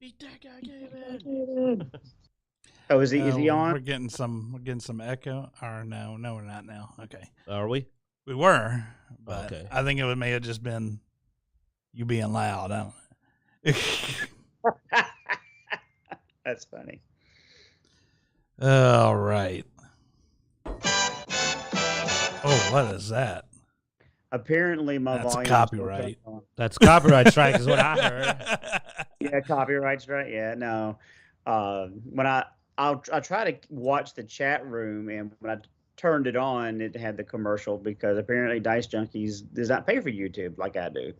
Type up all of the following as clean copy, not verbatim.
Beat that guy, David. Oh, is he on? We're getting some echo. Or no, we're not now. Okay. Are we? We were, but Okay. I think may have just been you being loud. I don't know. That's funny. All right. Oh, what is that? Apparently, That's volume. copyright. That's copyright strike, is what I heard. Yeah, copyright strike. Yeah, no. When I try to watch the chat room, and when I turned it on, it had the commercial because apparently Dicejunkies does not pay for YouTube like I do.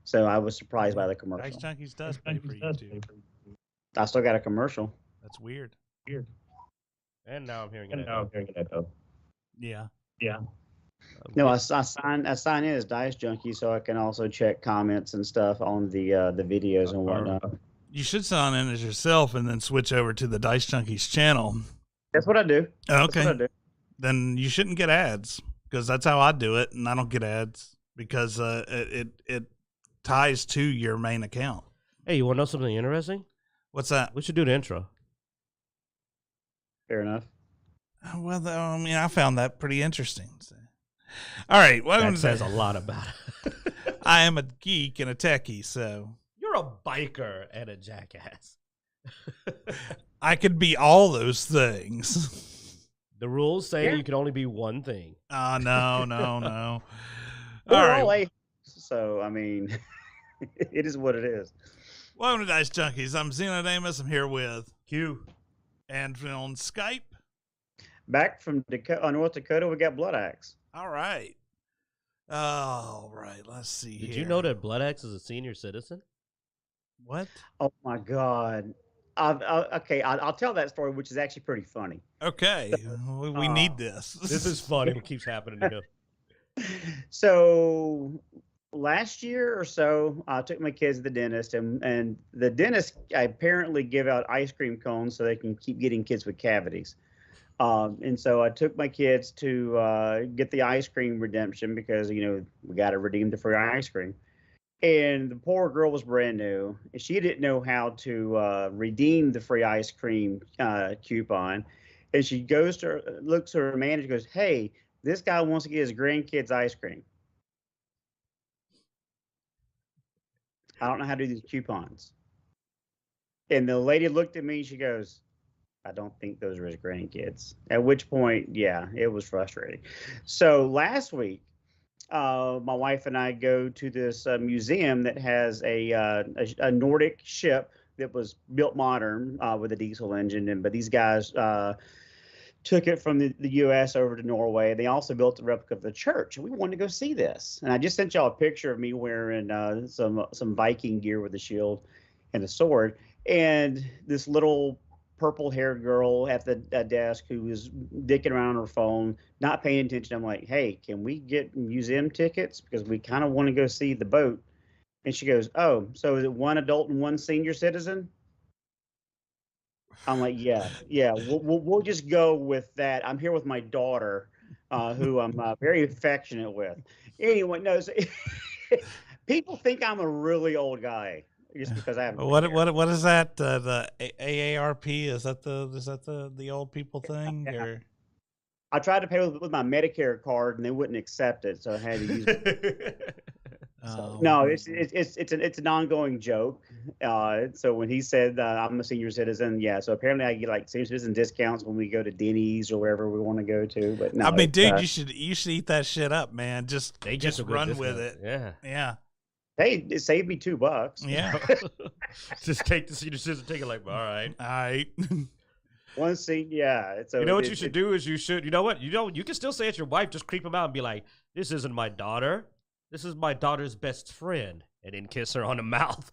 So I was surprised by the commercial. Dicejunkies does pay for YouTube. I still got a commercial. That's weird. And now I'm hearing it. Yeah. No, I sign in as Dicejunkie so I can also check comments and stuff on the videos and whatnot. You should sign in as yourself and then switch over to the Dicejunkies channel. That's what I do. Okay. That's what I do. Then you shouldn't get ads because that's how I do it, and I don't get ads because it ties to your main account. Hey, you want to know something interesting? What's that? We should do the intro. Fair enough. Well, I mean, I found that pretty interesting. So. All right. That says a lot about it. I am a geek and a techie, so. You're a biker and a jackass. I could be all those things. The rules say you can only be one thing. No. All right. right. So, I mean, it is what it is. Welcome to Dicejunkies. I'm Xenodamus. I'm here with Q. And on Skype. Back from North Dakota, we got Bloodaxe. All right. All right. Let's see. Did you know that Bloodaxe is a senior citizen? What? Oh my God. I'll tell that story, which is actually pretty funny. Okay. We need this. This is funny. What keeps happening to him? So last year or so, I took my kids to the dentist, and the dentist apparently give out ice cream cones so they can keep getting kids with cavities. And so I took my kids to get the ice cream redemption because, we got to redeem the free ice cream. And the poor girl was brand new, and she didn't know how to redeem the free ice cream coupon. And she looks to her manager, goes, "Hey, this guy wants to get his grandkids ice cream. I don't know how to do these coupons." And the lady looked at me, and she goes, "I don't think those are his grandkids." At which point, yeah, it was frustrating. So last week, my wife and I go to this museum that has a Nordic ship that was built modern with a diesel engine, but these guys took it from the U.S. over to Norway. They also built a replica of the church, and we wanted to go see this. And I just sent y'all a picture of me wearing some Viking gear with a shield and a sword, and this little purple-haired girl at the desk who was dicking around on her phone, not paying attention. I'm like, "Hey, can we get museum tickets? Because we kind of want to go see the boat." And she goes, "Oh, so is it one adult and one senior citizen?" I'm like, yeah, we'll just go with that. I'm here with my daughter, who I'm very affectionate with. Anyway, no, people think I'm a really old guy just because I have. What is that? The AARP? Is that the old people thing? Yeah. Or? I tried to pay with my Medicare card and they wouldn't accept it, so I had to use it. No, it's an ongoing joke. So when he said I'm a senior citizen, yeah. So apparently I get like senior citizen discounts when we go to Denny's or wherever we want to go to. But no, I mean, dude, you should eat that shit up, man. Just run with it. Yeah. Hey, it saved me $2. Yeah. Just take the senior citizen ticket. Like, all right. One seat, yeah. So you know what you should do is you know what? You can still say it's your wife. Just creep them out and be like, "This isn't my daughter. This is my daughter's best friend," and then kiss her on the mouth.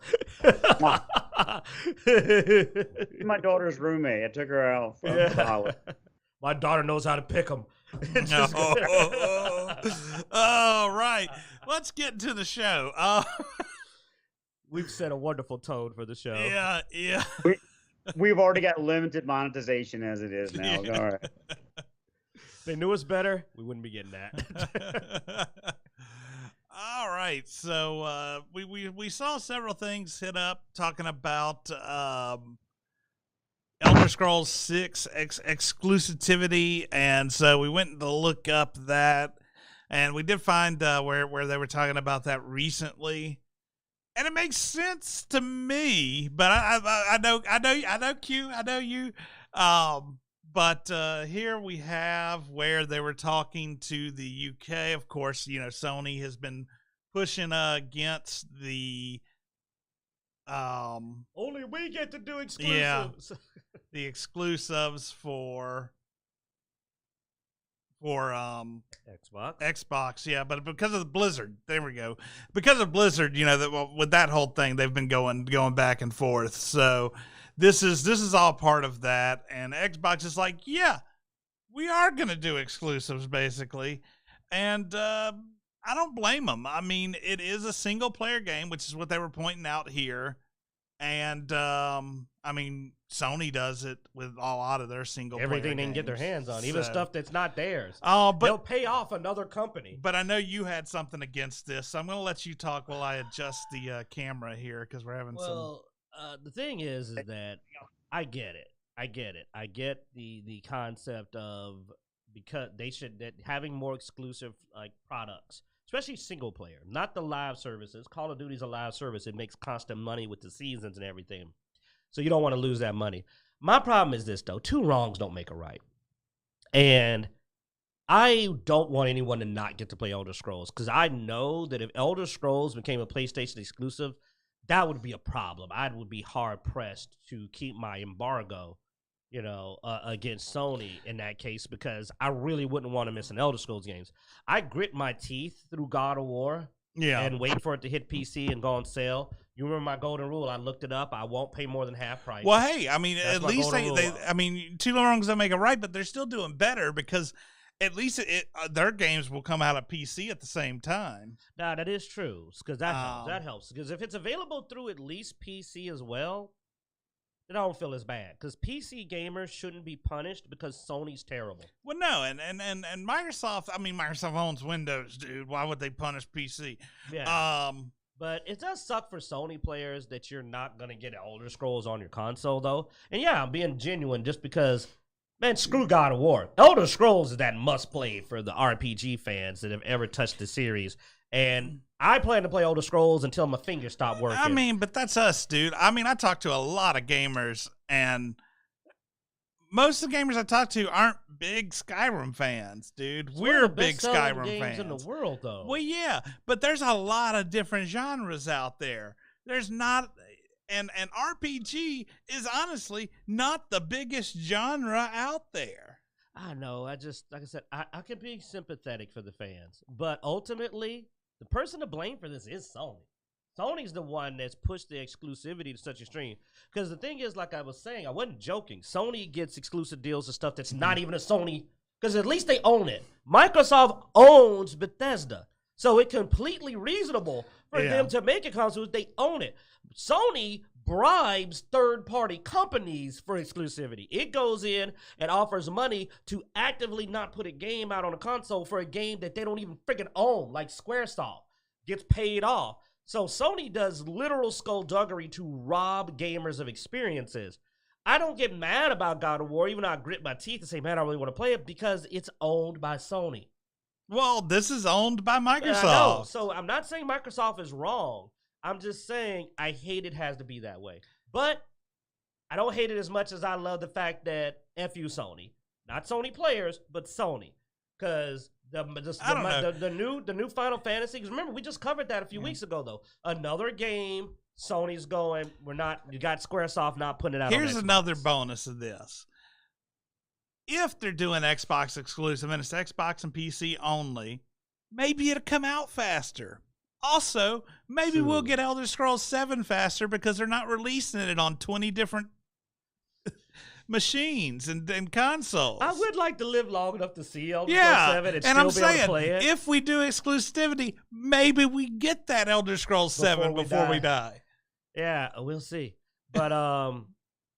My daughter's roommate. I took her out from college. My daughter knows how to pick them. All right. Let's get into the show. We've set a wonderful tone for the show. Yeah. We've already got limited monetization as it is now. Yeah. All right. If they knew us better, we wouldn't be getting that. All right, so we saw several things hit up talking about Elder Scrolls 6 exclusivity, and so we went to look up that, and we did find where they were talking about that recently, and it makes sense to me. But I know Q, I know you. But here we have where they were talking to the UK. Of course, you know, Sony has been pushing against the only we get to do exclusives. Yeah, the exclusives for Xbox, yeah, but because of the Blizzard, there we go. Because of Blizzard, you know, that with that whole thing, they've been going back and forth. So this is all part of that, and Xbox is like, yeah, we are gonna do exclusives basically, and I don't blame them. I mean, it is a single player game, which is what they were pointing out here, and I mean, Sony does it with a lot of their single everything player they can get their games. hands on, even stuff that's not theirs. But they'll pay off another company. But I know you had something against this, so I'm going to let you talk while I adjust the camera here because we're having some. The thing is that I get it. I get the concept of because they should that having more exclusive like products, especially single player, not the live services. Call of Duty's a live service. It makes constant money with the seasons and everything. So you don't want to lose that money. My problem is this, though. 2 wrongs don't make a right. And I don't want anyone to not get to play Elder Scrolls because I know that if Elder Scrolls became a PlayStation exclusive, that would be a problem. I would be hard-pressed to keep my embargo, you know, against Sony in that case because I really wouldn't want to miss an Elder Scrolls games. I grit my teeth through God of War and wait for it to hit PC and go on sale. You remember my golden rule? I looked it up. I won't pay more than half price. Well, hey, I mean, That's at my least golden they rule. I mean, 2 wrongs don't make it right, but they're still doing better because at least their games will come out of PC at the same time. Nah, that is true because that helps. That helps because if it's available through at least PC as well, then I don't feel as bad because PC gamers shouldn't be punished because Sony's terrible. Well, no, and Microsoft. I mean, Microsoft owns Windows, dude. Why would they punish PC? Yeah. But it does suck for Sony players that you're not going to get Elder Scrolls on your console, though. And yeah, I'm being genuine just because, man, screw God of War. Elder Scrolls is that must-play for the RPG fans that have ever touched the series. And I plan to play Elder Scrolls until my fingers stop working. I mean, but that's us, dude. I mean, I talk to a lot of gamers, and most of the gamers I talk to aren't big Skyrim fans, dude. We're big Skyrim games fans in the world, though. Well, yeah, but there's a lot of different genres out there. There's not, and RPG is honestly not the biggest genre out there. I know. I just, like I said, I can be sympathetic for the fans, but ultimately, the person to blame for this is Sony. Sony's the one that's pushed the exclusivity to such extreme. Because the thing is, like I was saying, I wasn't joking. Sony gets exclusive deals and stuff that's not even a Sony, because at least they own it. Microsoft owns Bethesda. So it's completely reasonable for them to make a console. They own it. Sony bribes third-party companies for exclusivity. It goes in and offers money to actively not put a game out on a console for a game that they don't even freaking own, like Squaresoft gets paid off. So Sony does literal skullduggery to rob gamers of experiences. I don't get mad about God of War, even though I grit my teeth and say, man, I really want to play it, because it's owned by Sony. Well, this is owned by Microsoft. I know. So I'm not saying Microsoft is wrong. I'm just saying I hate it has to be that way. But I don't hate it as much as I love the fact that F you Sony. Not Sony players, but Sony. Because the new Final Fantasy, because remember, we just covered that a few weeks ago, though. Another game, Sony's going, you got Squaresoft not putting it out. Here's another bonus of this. If they're doing Xbox exclusive and it's Xbox and PC only, maybe it'll come out faster. Also, maybe we'll get Elder Scrolls 7 faster because they're not releasing it on 20 different machines and consoles. I would like to live long enough to see Elder Scrolls 7 and still I'm be saying, able to play it. If we do exclusivity, maybe we get that Elder Scrolls 7 before we die. Yeah, we'll see. But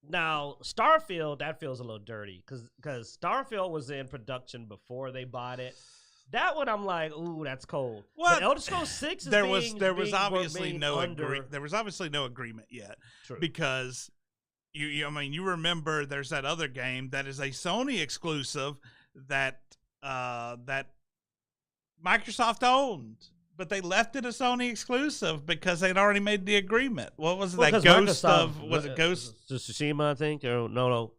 now Starfield, that feels a little dirty because Starfield was in production before they bought it. That one I'm like, ooh, that's cold. Well, but Elder Scrolls 6 is there was obviously no agreement yet. True. Because you remember there's that other game that is a Sony exclusive that that Microsoft owned, but they left it a Sony exclusive because they'd already made the agreement. What was it? That Ghost Microsoft, was it Ghost Tsushima, I think? Or no,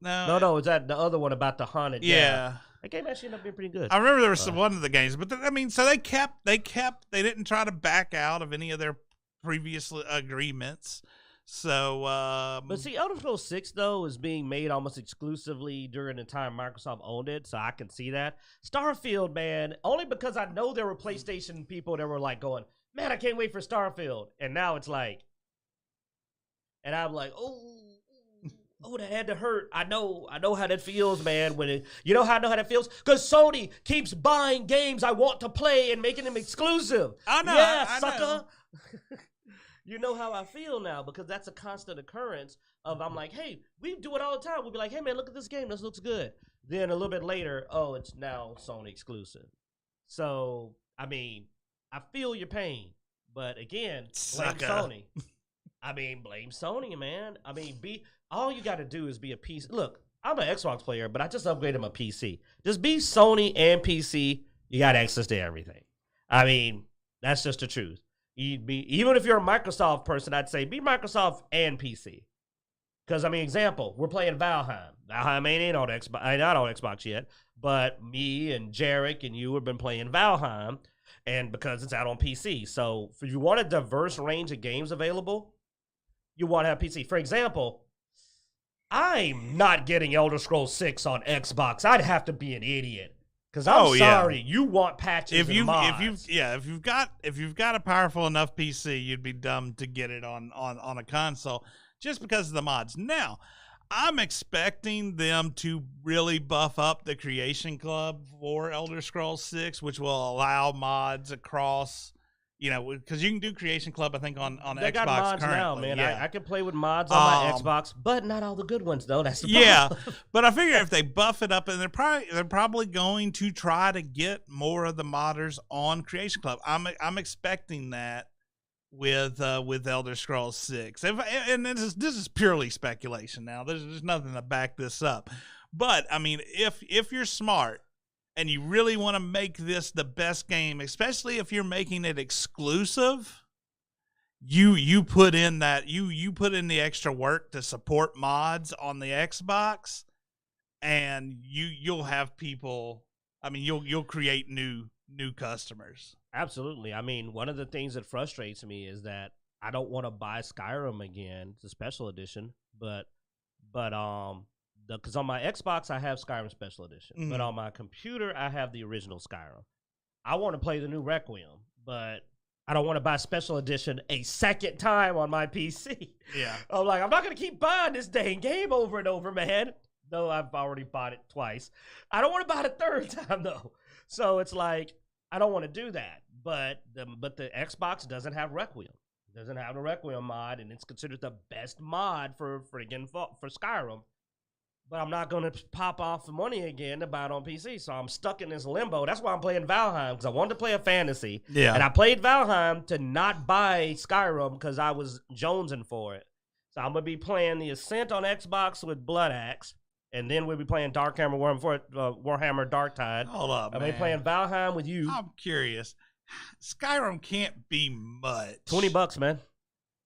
is that the other one about the haunted? Yeah. That game actually ended up being pretty good. I remember there was one of the games, but so they didn't try to back out of any of their previous agreements. So, but see, Elder Scrolls 6 though is being made almost exclusively during the time Microsoft owned it, so I can see that. Starfield, man, only because I know there were PlayStation people that were like going, "Man, I can't wait for Starfield," and now it's like, and I'm like, oh, that had to hurt. I know how that feels, man. You know how I know how that feels? Because Sony keeps buying games I want to play and making them exclusive. I know. Yeah, I sucker. know. You know how I feel now because that's a constant occurrence of I'm like, hey, we do it all the time. We'll be like, hey, man, look at this game. This looks good. Then a little bit later, oh, it's now Sony exclusive. So, I mean, I feel your pain. But again, blame Sony. Blame Sony, man. All you got to do is be a PC. Look, I'm an Xbox player, but I just upgraded my PC. Just be Sony and PC. You got access to everything. That's just the truth. Even if you're a Microsoft person, I'd say be Microsoft and PC. Because example, we're playing Valheim. Valheim ain't on Xbox, not on Xbox yet, but me and Jarek and you have been playing Valheim, and because it's out on PC. So if you want a diverse range of games available, you want to have PC. For example, I'm not getting Elder Scrolls 6 on Xbox. I'd have to be an idiot. Because I'm sorry, you want patches and mods. If you've got a powerful enough PC, you'd be dumb to get it on a console just because of the mods. Now, I'm expecting them to really buff up the Creation Club for Elder Scrolls 6, which will allow mods across. Because you can do Creation Club, I think, on they Xbox got mods currently. now, man. Yeah. I can play with mods on my Xbox, but not all the good ones, though. That's the problem. But I figure if they buff it up, and they're probably going to try to get more of the modders on Creation Club. I'm expecting that with Elder Scrolls 6. And this is purely speculation. Now, there's nothing to back this up. But if you're smart, and you really want to make this the best game, especially if you're making it exclusive, you put in that you put in the extra work to support mods on the Xbox, and you'll have people. You'll create new customers. Absolutely. One of the things that frustrates me is that I don't want to buy Skyrim again, the special edition, but because on my Xbox I have Skyrim Special Edition, but on my computer I have the original Skyrim. I want to play the new Requiem, but I don't want to buy Special Edition a second time on my PC. Yeah, I'm like, I'm not gonna keep buying this dang game over and over, man. Though I've already bought it twice. I don't want to buy it a third time though. So it's like I don't want to do that. But the Xbox doesn't have Requiem. It doesn't have the Requiem mod, and it's considered the best mod for Skyrim. But I'm not going to pop off the money again to buy it on PC. So I'm stuck in this limbo. That's why I'm playing Valheim, because I wanted to play a fantasy. Yeah. And I played Valheim to not buy Skyrim because I was jonesing for it. So I'm going to be playing the Ascent on Xbox with Bloodaxe. And then we'll be playing Warhammer Dark Tide. Hold up, I'll man. be playing Valheim with you. I'm curious. Skyrim can't be much. $20, man.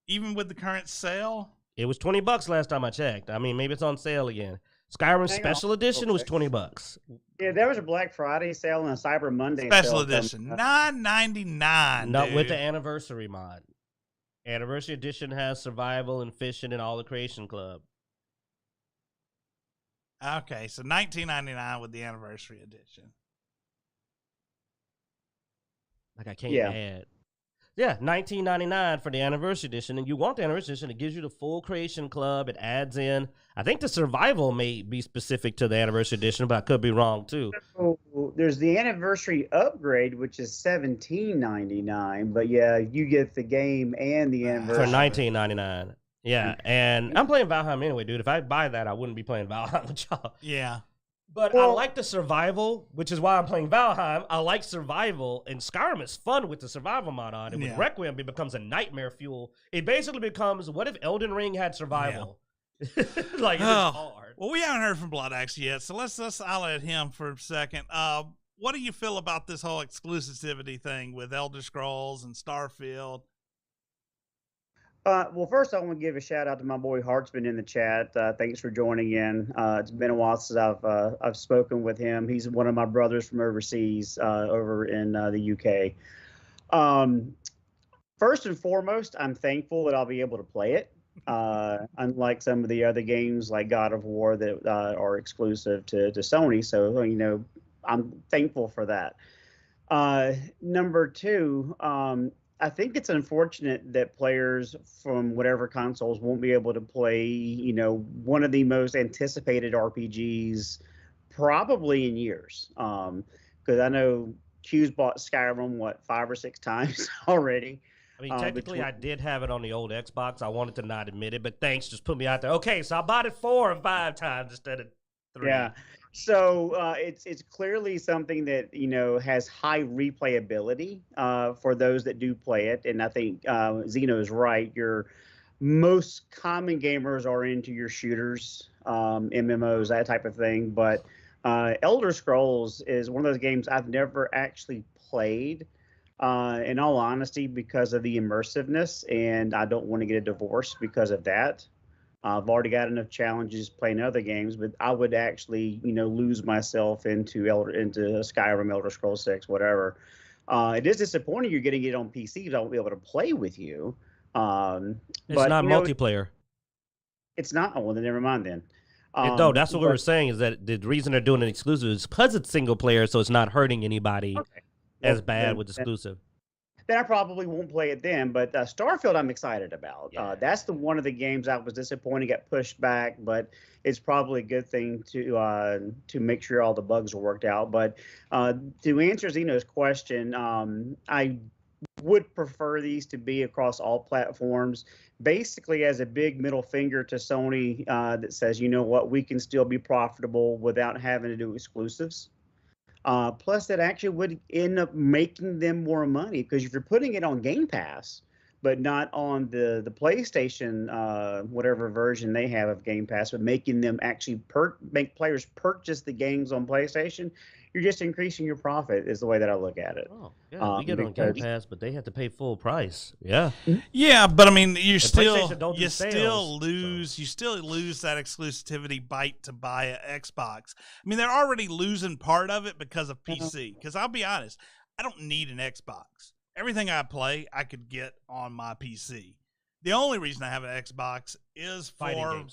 Even with the current sale? It was $20 last time I checked. Maybe it's on sale again. Skyrim Special Edition was $20. Yeah, there was a Black Friday sale and a Cyber Monday Special sale Edition, $9.99. Not with the anniversary mod. Anniversary Edition has survival and fishing and all the Creation Club. Okay, so $19.99 with the Anniversary Edition. Like I can't add. Yeah, $19.99 for the Anniversary Edition, and you want the Anniversary Edition. It gives you the full Creation Club. It adds in. I think the survival may be specific to the Anniversary Edition, but I could be wrong too. So there's the Anniversary Upgrade, which is $17.99, but yeah, you get the game and the Anniversary for $19.99. Yeah, and I'm playing Valheim anyway, dude. If I buy that, I wouldn't be playing Valheim with y'all. Yeah. But I like the survival, which is why I'm playing Valheim. I like survival, and Skyrim is fun with the survival mod on. And with Requiem, it becomes a nightmare fuel. It basically becomes, what if Elden Ring had survival? Like, it's hard. Well, we haven't heard from Bloodaxe yet, so let's holler at him for a second. What do you feel about this whole exclusivity thing with Elder Scrolls and Starfield? Well, first I want to give a shout out to my boy Hartsman in the chat. Thanks for joining in. It's been a while since I've spoken with him. He's one of my brothers from overseas, over in the UK. First and foremost, I'm thankful that I'll be able to play it. Unlike some of the other games like God of War that are exclusive to Sony. So, I'm thankful for that. Number two, I think it's unfortunate that players from whatever consoles won't be able to play, one of the most anticipated RPGs probably in years. Because I know Q's bought Skyrim, 5 or 6 times already. I mean, technically, I did have it on the old Xbox. I wanted to not admit it, but thanks, just put me out there. Okay, so I bought it 4 or 5 times instead of 3. Yeah. So it's clearly something that has high replayability for those that do play it, and I think Xeno is right. Your most common gamers are into your shooters, MMOs, that type of thing. But Elder Scrolls is one of those games I've never actually played. In all honesty, because of the immersiveness, and I don't want to get a divorce because of that. I've already got enough challenges playing other games, but I would actually, lose myself into Skyrim, Elder Scrolls 6, whatever. It is disappointing you're getting it on PC because I won't be able to play with you. It's not multiplayer. It's not. Oh, well, then never mind then. No, that's what we were saying, is that the reason they're doing it exclusive is because it's single player, so it's not hurting anybody as bad with exclusive. Then I probably won't play it then, but Starfield I'm excited about. That's one of the games I was disappointed got pushed back, but it's probably a good thing to make sure all the bugs are worked out. But to answer Zeno's question, I would prefer these to be across all platforms, basically as a big middle finger to Sony that says, you know what, we can still be profitable without having to do exclusives. Plus, that actually would end up making them more money, because if you're putting it on Game Pass, but not on the PlayStation, whatever version they have of Game Pass, but making them actually make players purchase the games on PlayStation, you're just increasing your profit, is the way that I look at it. Oh, yeah, we get it on Game Pass, but they have to pay full price. Yeah. Yeah, but I mean, you still lose that exclusivity bite to buy an Xbox. I mean, they're already losing part of it because of PC. Because I'll be honest, I don't need an Xbox. Everything I play, I could get on my PC. The only reason I have an Xbox is for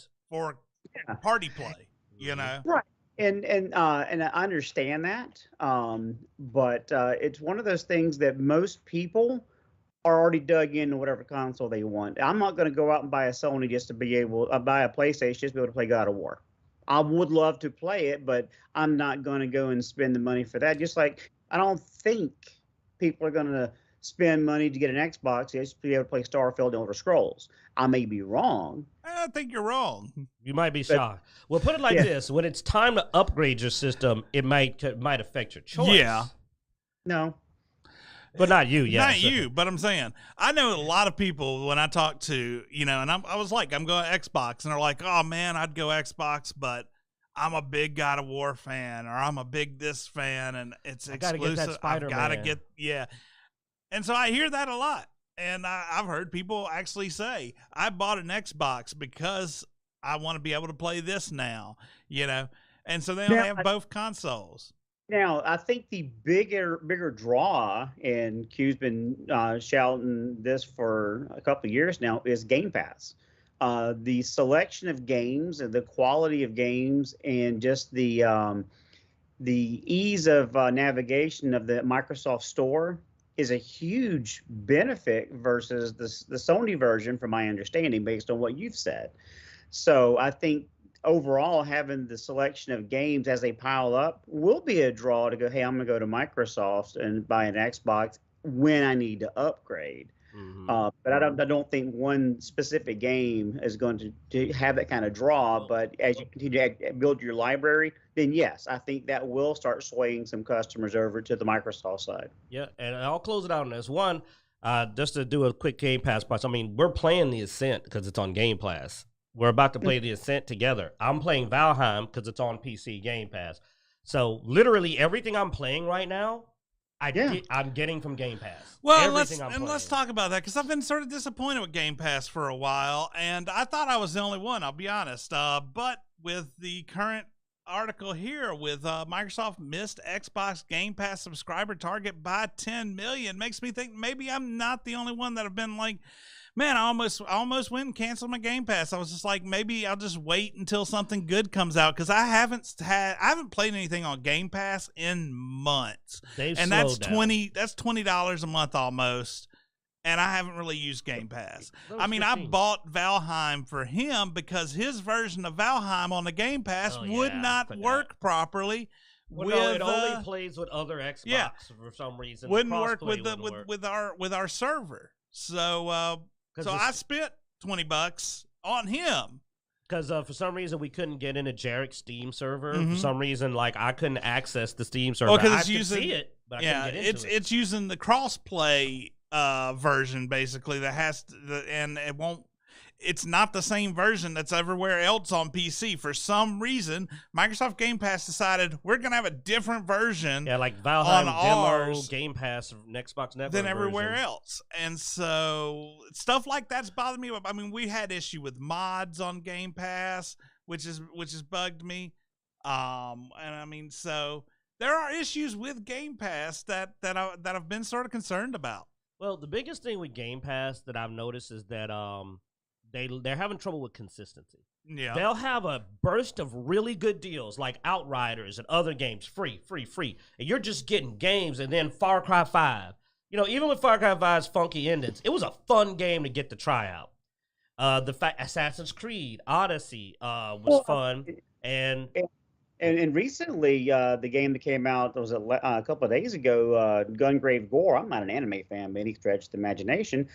party play. Right. And I understand that, but it's one of those things that most people are already dug into whatever console they want. I'm not going to go out and buy a Sony just to be able buy a PlayStation just to be able to play God of War. I would love to play it, but I'm not going to go and spend the money for that. Just like I don't think people are going to spend money to get an Xbox just to be able to play Starfield and Elder Scrolls. I may be wrong. I think you're wrong. You might be shocked. Well, put it like this: when it's time to upgrade your system, it might affect your choice. Yeah. No. But not you, Not you, but I'm saying, I know a lot of people when I talk to, and I was like, I'm going Xbox, and they're like, oh man, I'd go Xbox, but I'm a big God of War fan, or I'm a big this fan, and it's exclusive. I've got to get, And so I hear that a lot. And I've heard people actually say, I bought an Xbox because I want to be able to play this now, And so they only have both consoles. Now, I think the bigger draw, and Q's been shouting this for a couple of years now, is Game Pass. The selection of games and the quality of games, and just the ease of navigation of the Microsoft Store is a huge benefit versus the Sony version, from my understanding, based on what you've said. So I think overall, having the selection of games as they pile up will be a draw to go, hey, I'm going to go to Microsoft and buy an Xbox when I need to upgrade. But I don't think one specific game is going to have that kind of draw. But as you continue to build your library, then yes, I think that will start swaying some customers over to the Microsoft side. Yeah, and I'll close it out on this one. Just to do a quick Game Pass part. I mean, we're playing the Ascent because it's on Game Pass. We're about to play the Ascent together. I'm playing Valheim because it's on PC Game Pass. So literally everything I'm playing right now, I'm getting from Game Pass. Well, let's talk about that because I've been sort of disappointed with Game Pass for a while, and I thought I was the only one. I'll be honest. But with the current article here, with Microsoft missed Xbox Game Pass subscriber target by 10 million, makes me think maybe I'm not the only one that have been like, man, I almost went and canceled my Game Pass. I was just like, maybe I'll just wait until something good comes out because I haven't played anything on Game Pass in months. And that's $20 a month almost. And I haven't really used Game Pass. I mean, 15. I bought Valheim for him because his version of Valheim on the Game Pass would not work properly. It only plays with other Xbox for some reason. Wouldn't work with our server. So I spent $20 on him. Because for some reason we couldn't get into Jarek's Steam server. For some reason, like I couldn't access the Steam server. Because I could see it, but I couldn't get into it. It's using the crossplay version basically that has to, and it won't. It's not the same version that's everywhere else on PC. For some reason, Microsoft Game Pass decided we're going to have a different version. Yeah, like Valheim demo Game Pass Xbox Network than everywhere else. And so stuff like that's bothered me. I mean, we had issue with mods on Game Pass, which has bugged me. And I mean, so there are issues with Game Pass that I've been sort of concerned about. Well, the biggest thing with Game Pass that I've noticed is that they're having trouble with consistency. Yeah. They'll have a burst of really good deals like Outriders and other games, free. And you're just getting games, and then Far Cry 5. You know, even with Far Cry 5's funky endings, it was a fun game to get to try out. The fact Assassin's Creed Odyssey was fun. And recently, the game that came out was a couple of days ago, Gungrave Gore. I'm not an anime fan by any stretch of the imagination,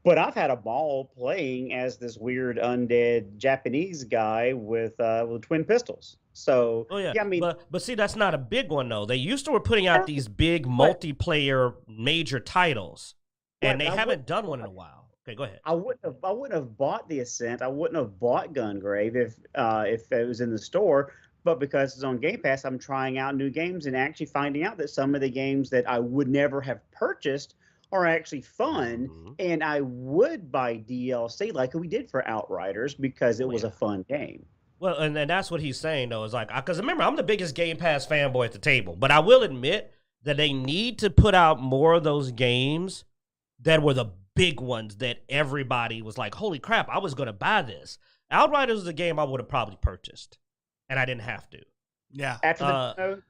but I've had a ball playing as this weird undead Japanese guy with twin pistols. So, I mean, but see, that's not a big one though. They used to were putting out these big multiplayer major titles, and they haven't done one in a while. Okay, go ahead. I wouldn't have bought the Ascent. I wouldn't have bought Gungrave if it was in the store. But because it's on Game Pass, I'm trying out new games and actually finding out that some of the games that I would never have purchased are actually fun. And I would buy DLC like we did for Outriders because it was a fun game. Well, and that's what he's saying, though, is like, because remember, I'm the biggest Game Pass fanboy at the table, but I will admit that they need to put out more of those games that were the big ones that everybody was like, holy crap, I was going to buy this. Outriders is a game I would have probably purchased. And I didn't have to. Yeah. After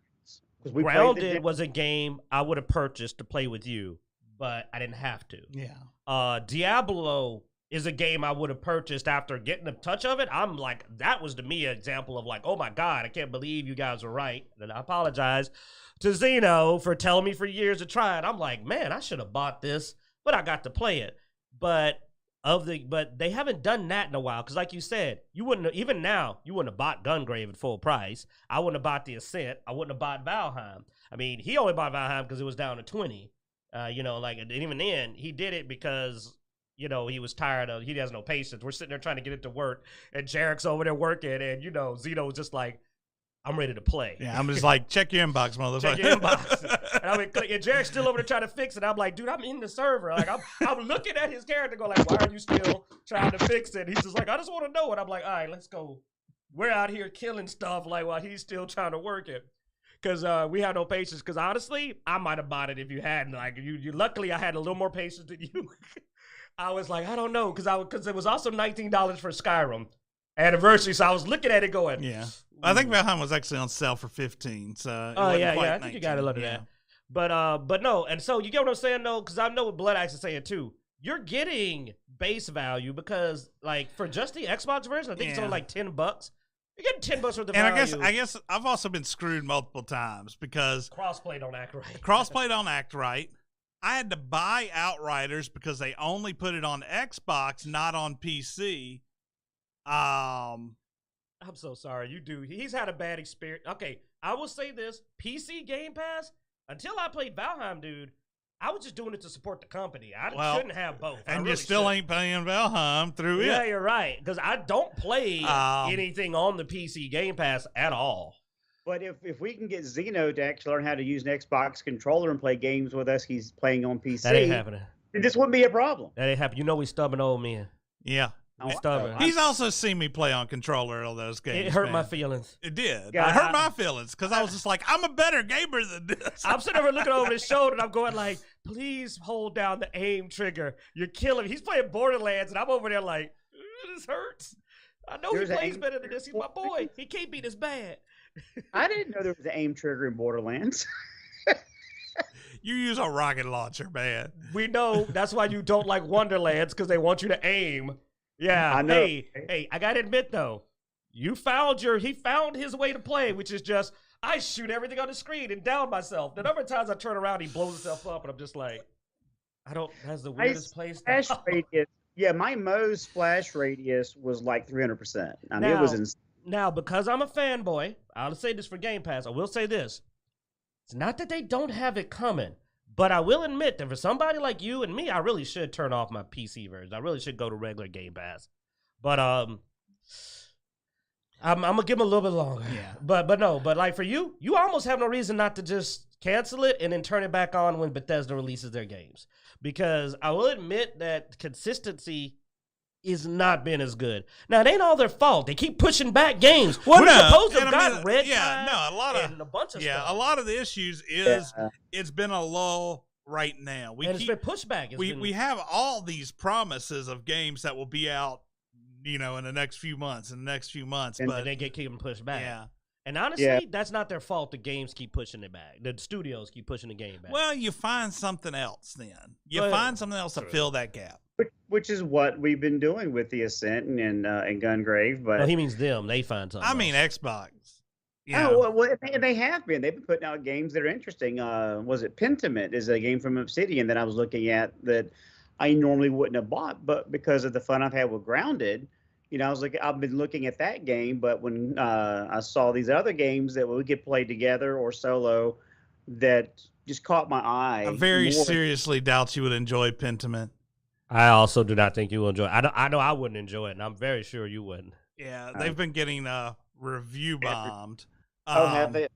Grounded was a game I would have purchased to play with you, but I didn't have to. Yeah. Diablo is a game I would have purchased after getting a touch of it. I'm like, that was to me an example of like, oh my God, I can't believe you guys were right. And I apologize to Xeno for telling me for years to try it. I'm like, man, I should have bought this, but I got to play it. But they haven't done that in a while because, like you said, you wouldn't have bought Gungrave at full price. I wouldn't have bought the Ascent. I wouldn't have bought Valheim. I mean, he only bought Valheim because it was down to 20. And even then, he did it because he was tired of. He has no patience. We're sitting there trying to get it to work, and Jarek's over there working, and Zeno was just like, I'm ready to play. Yeah, I'm just like, check your inbox, mother. Check your inbox. And Jarek's still over there trying to fix it. I'm like, dude, I'm in the server. Like, I'm looking at his character going like, why are you still trying to fix it? He's just like, I just want to know it. I'm like, all right, let's go. We're out here killing stuff like while he's still trying to work it. Because we have no patience. Because honestly, I might have bought it if you hadn't. Like, you luckily, I had a little more patience than you. I was like, I don't know. Because it was also $19 for Skyrim anniversary. So I was looking at it going, yeah. I think Valheim was actually on sale for $15. So I think you got a look at that. But no, and so you get what I'm saying though, because I know what Bloodaxe is saying too. You're getting base value because like for just the Xbox version, I think it's only like $10. You're getting $10 worth of value. And I guess I've also been screwed multiple times because crossplay don't act right. Crossplay don't act right. I had to buy Outriders because they only put it on Xbox, not on PC. I'm so sorry. You do. He's had a bad experience. Okay, I will say this. PC Game Pass, until I played Valheim, dude, I was just doing it to support the company. I shouldn't have both. And you still ain't paying Valheim through it. Yeah, you're right. Because I don't play anything on the PC Game Pass at all. But if we can get Xeno to actually learn how to use an Xbox controller and play games with us, he's playing on PC. That ain't happening. This wouldn't be a problem. That ain't happening. You know we stubborn old men. Yeah. Stubborn. He's also seen me play on controller all those games. It hurt my feelings. It did. Yeah, it hurt my feelings because I was just like, I'm a better gamer than this. I'm sitting over looking over his shoulder and I'm going like, please hold down the aim trigger. You're killing me. He's playing Borderlands and I'm over there like, this hurts. I know he plays better than this. He's my boy. He can't be this bad. I didn't know there was an aim trigger in Borderlands. You use a rocket launcher, man. We know that's why you don't like Wonderlands, because they want you to aim. Yeah. I know. Hey, I gotta admit though, he found his way to play, which is just I shoot everything on the screen and down myself. The number of times I turn around, he blows himself up, and I'm just like, that's the weirdest place. Yeah, my Moe's splash radius was like 300%. I mean, it was insane. Now, because I'm a fanboy, I'll say this for Game Pass. I will say this. It's not that they don't have it coming, but I will admit that for somebody like you and me, I really should turn off my PC version. I really should go to regular Game Pass. But I'm gonna give them a little bit longer. Yeah. But like for you almost have no reason not to just cancel it and then turn it back on when Bethesda releases their games. Because I will admit that consistency is not been as good. Now, it ain't all their fault. They keep pushing back games. Well, We're supposed to have gotten Red Tide a bunch of stuff. a lot of the issues is it's been a lull right now. It's been pushback. We have all these promises of games that will be out, in the next few months, but they keep them pushed back. Yeah. And honestly, that's not their fault. The games keep pushing it back. The studios keep pushing the game back. Well, you find something else then. Find something else to fill that gap. Which is what we've been doing with the Ascent and Gungrave. But he means them. They find something. I mean, Xbox. And they have been. They've been putting out games that are interesting. Was it Pentiment is a game from Obsidian that I was looking at that I normally wouldn't have bought, but because of the fun I've had with Grounded, I've been looking at that game. But when I saw these other games that we could play together or solo, that just caught my eye. I very seriously doubt you would enjoy Pentiment. I also do not think you will enjoy it. I know I wouldn't enjoy it, and I'm very sure you wouldn't. Yeah, they've been getting review bombed. Have they?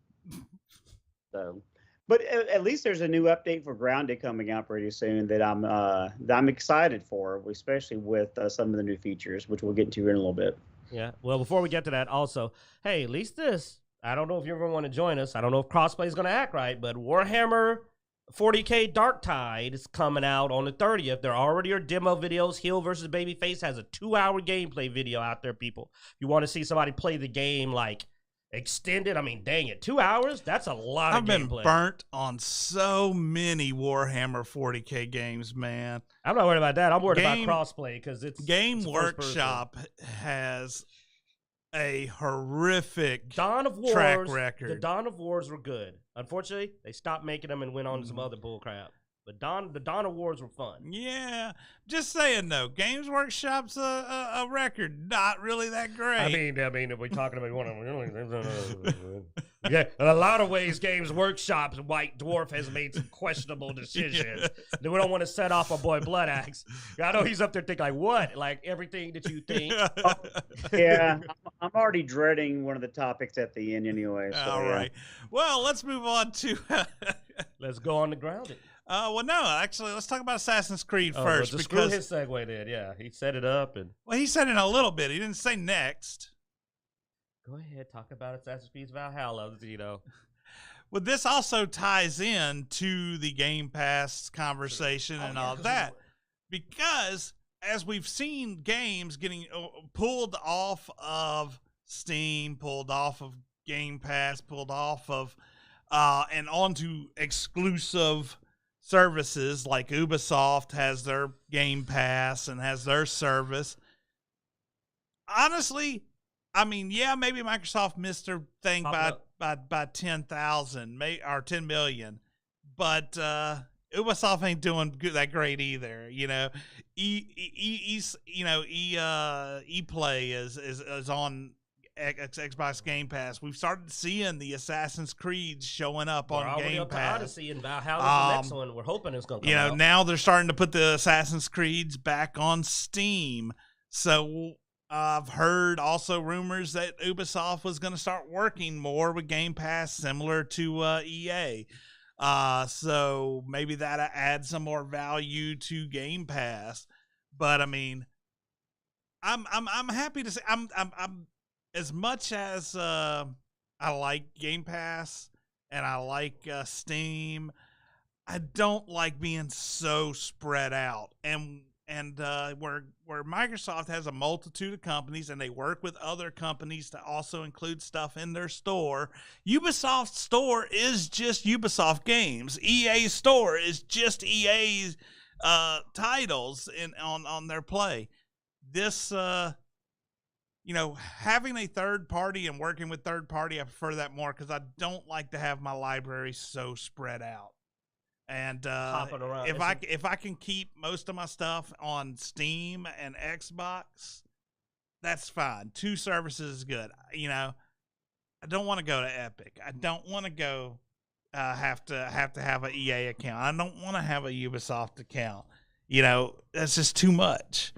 So, but at least there's a new update for Grounded coming out pretty soon that I'm excited for, especially with some of the new features, which we'll get into in a little bit. Yeah. Well, before we get to that, also, hey, at least this. I don't know if you ever want to join us. I don't know if crossplay is going to act right, but Warhammer 40K Dark Tide is coming out on the 30th. There already are demo videos. Heel versus Babyface has a 2-hour gameplay video out there, people. If you want to see somebody play the game like extended, I mean, dang it, 2 hours? That's a lot of gameplay. I've been burnt on so many Warhammer 40K games, man. I'm not worried about that. I'm worried about crossplay because it's Game Workshop has a horrific track record. The Dawn of Wars were good. Unfortunately, they stopped making them and went on to some other bull crap. But the Dawn of Wars were fun. Yeah, just saying though, Games Workshop's a record, not really that great. I mean, if we're talking about one of them, yeah, in a lot of ways, Games Workshop's White Dwarf has made some questionable decisions. We don't want to set off our boy Bloodaxe. I know he's up there thinking like, what? Like everything that you think. Yeah, I'm already dreading one of the topics at the end anyway. So, all right. Well, let's move on to. Let's go on to Grounded. Well, no, actually, let's talk about Assassin's Creed first. Well, screw his segue then, yeah. He set it up. Well, he said it in a little bit. He didn't say next. Go ahead, talk about Assassin's Creed Valhalla, Well, this also ties in to the Game Pass conversation and all that. Because as we've seen games getting pulled off of Steam, pulled off of Game Pass, pulled off of, and onto exclusive services like Ubisoft has their Game Pass and has their service. Honestly, I mean, yeah, maybe Microsoft missed their thing by 10,000 or 10 million, but Ubisoft ain't doing that great either. Play is on Xbox Game Pass. We've started seeing the Assassin's Creed showing up on Game Pass. Odyssey and Valhalla's the next one. We're hoping it's going to come out. Now they're starting to put the Assassin's Creeds back on Steam. So I've heard also rumors that Ubisoft was going to start working more with Game Pass, similar to EA. So maybe that adds some more value to Game Pass. But I mean, I'm happy to say I'm as much as I like Game Pass and I like Steam, I don't like being so spread out. And where Microsoft has a multitude of companies and they work with other companies to also include stuff in their store, Ubisoft's store is just Ubisoft games. EA's store is just EA's titles on their play. This having a third party and working with third party, I prefer that more because I don't like to have my library so spread out. And if I can keep most of my stuff on Steam and Xbox, that's fine. 2 services is good. I don't want to go to Epic. I don't want to go have to have an EA account. I don't want to have a Ubisoft account. That's just too much.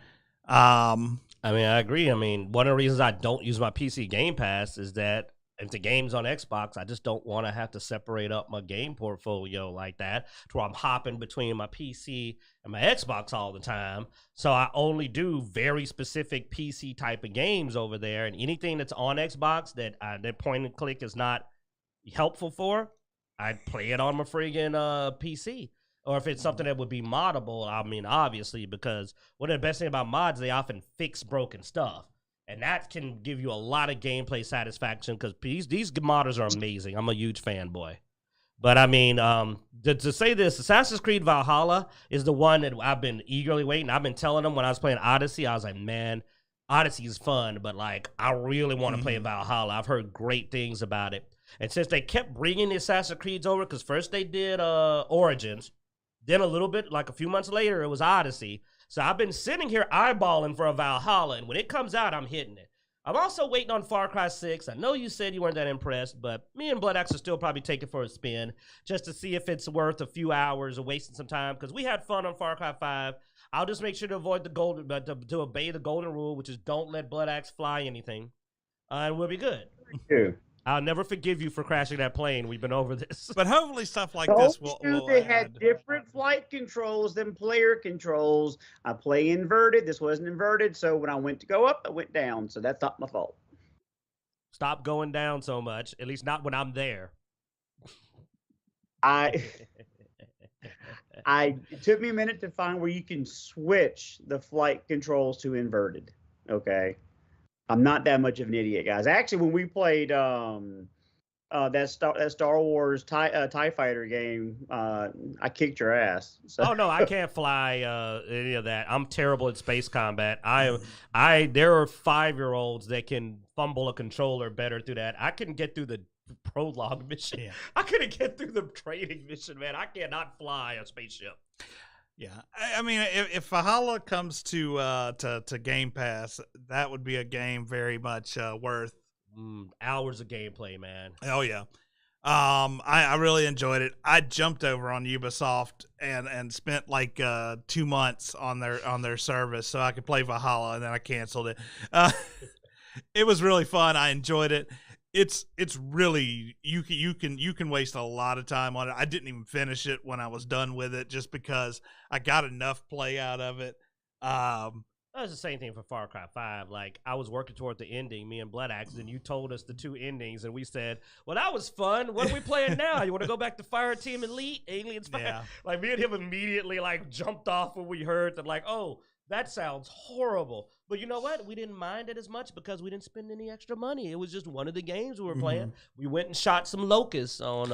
I agree. One of the reasons I don't use my PC Game Pass is that if the game's on Xbox, I just don't want to have to separate up my game portfolio like that to where I'm hopping between my PC and my Xbox all the time. So I only do very specific PC type of games over there, and anything that's on Xbox that point and click is not helpful for, I'd play it on my friggin' PC. Or if it's something that would be moddable, obviously, because one of the best things about mods, they often fix broken stuff. And that can give you a lot of gameplay satisfaction because these modders are amazing. I'm a huge fanboy. But to say this, Assassin's Creed Valhalla is the one that I've been eagerly waiting. I've been telling them when I was playing Odyssey, I was like, man, Odyssey is fun, but I really want to play Valhalla. I've heard great things about it. And since they kept bringing the Assassin's Creeds over, because first they did Origins, then a little bit, a few months later, it was Odyssey. So I've been sitting here eyeballing for a Valhalla, and when it comes out, I'm hitting it. I'm also waiting on Far Cry 6. I know you said you weren't that impressed, but me and Bloodaxe will still probably take it for a spin just to see if it's worth a few hours of wasting some time, because we had fun on Far Cry 5. I'll just make sure to avoid to obey the golden rule, which is don't let Bloodaxe fly anything, and we'll be good. I'll never forgive you for crashing that plane. We've been over this. But hopefully stuff like this will they had different flight controls than player controls. I play inverted. This wasn't inverted. So when I went to go up, I went down. So that's not my fault. Stop going down so much. At least not when I'm there. It took me a minute to find where you can switch the flight controls to inverted. Okay. I'm not that much of an idiot, guys. Actually, when we played that Star Wars TIE Fighter game, I kicked your ass. So. Oh no, I can't fly any of that. I'm terrible at space combat. There are 5-year-olds that can fumble a controller better through that. I couldn't get through the prologue mission. Yeah. I couldn't get through the training mission, man. I cannot fly a spaceship. Yeah, if Valhalla comes to Game Pass, that would be a game very much worth hours of gameplay, man. Oh yeah, I really enjoyed it. I jumped over on Ubisoft and spent 2 months on their service so I could play Valhalla, and then I canceled it. It was really fun. I enjoyed it. It's really you can waste a lot of time on it. I didn't even finish it when I was done with it just because I got enough play out of it. That was the same thing for Far Cry 5. I was working toward the ending, me and Bloodaxe, and you told us the 2 endings, and we said, well, that was fun. What are we playing now? You want to go back to Fire Team Elite, Aliens? Yeah. Me and him immediately jumped off when we heard that, oh, that sounds horrible. But you know what? We didn't mind it as much because we didn't spend any extra money. It was just one of the games we were playing. We went and shot some locusts on,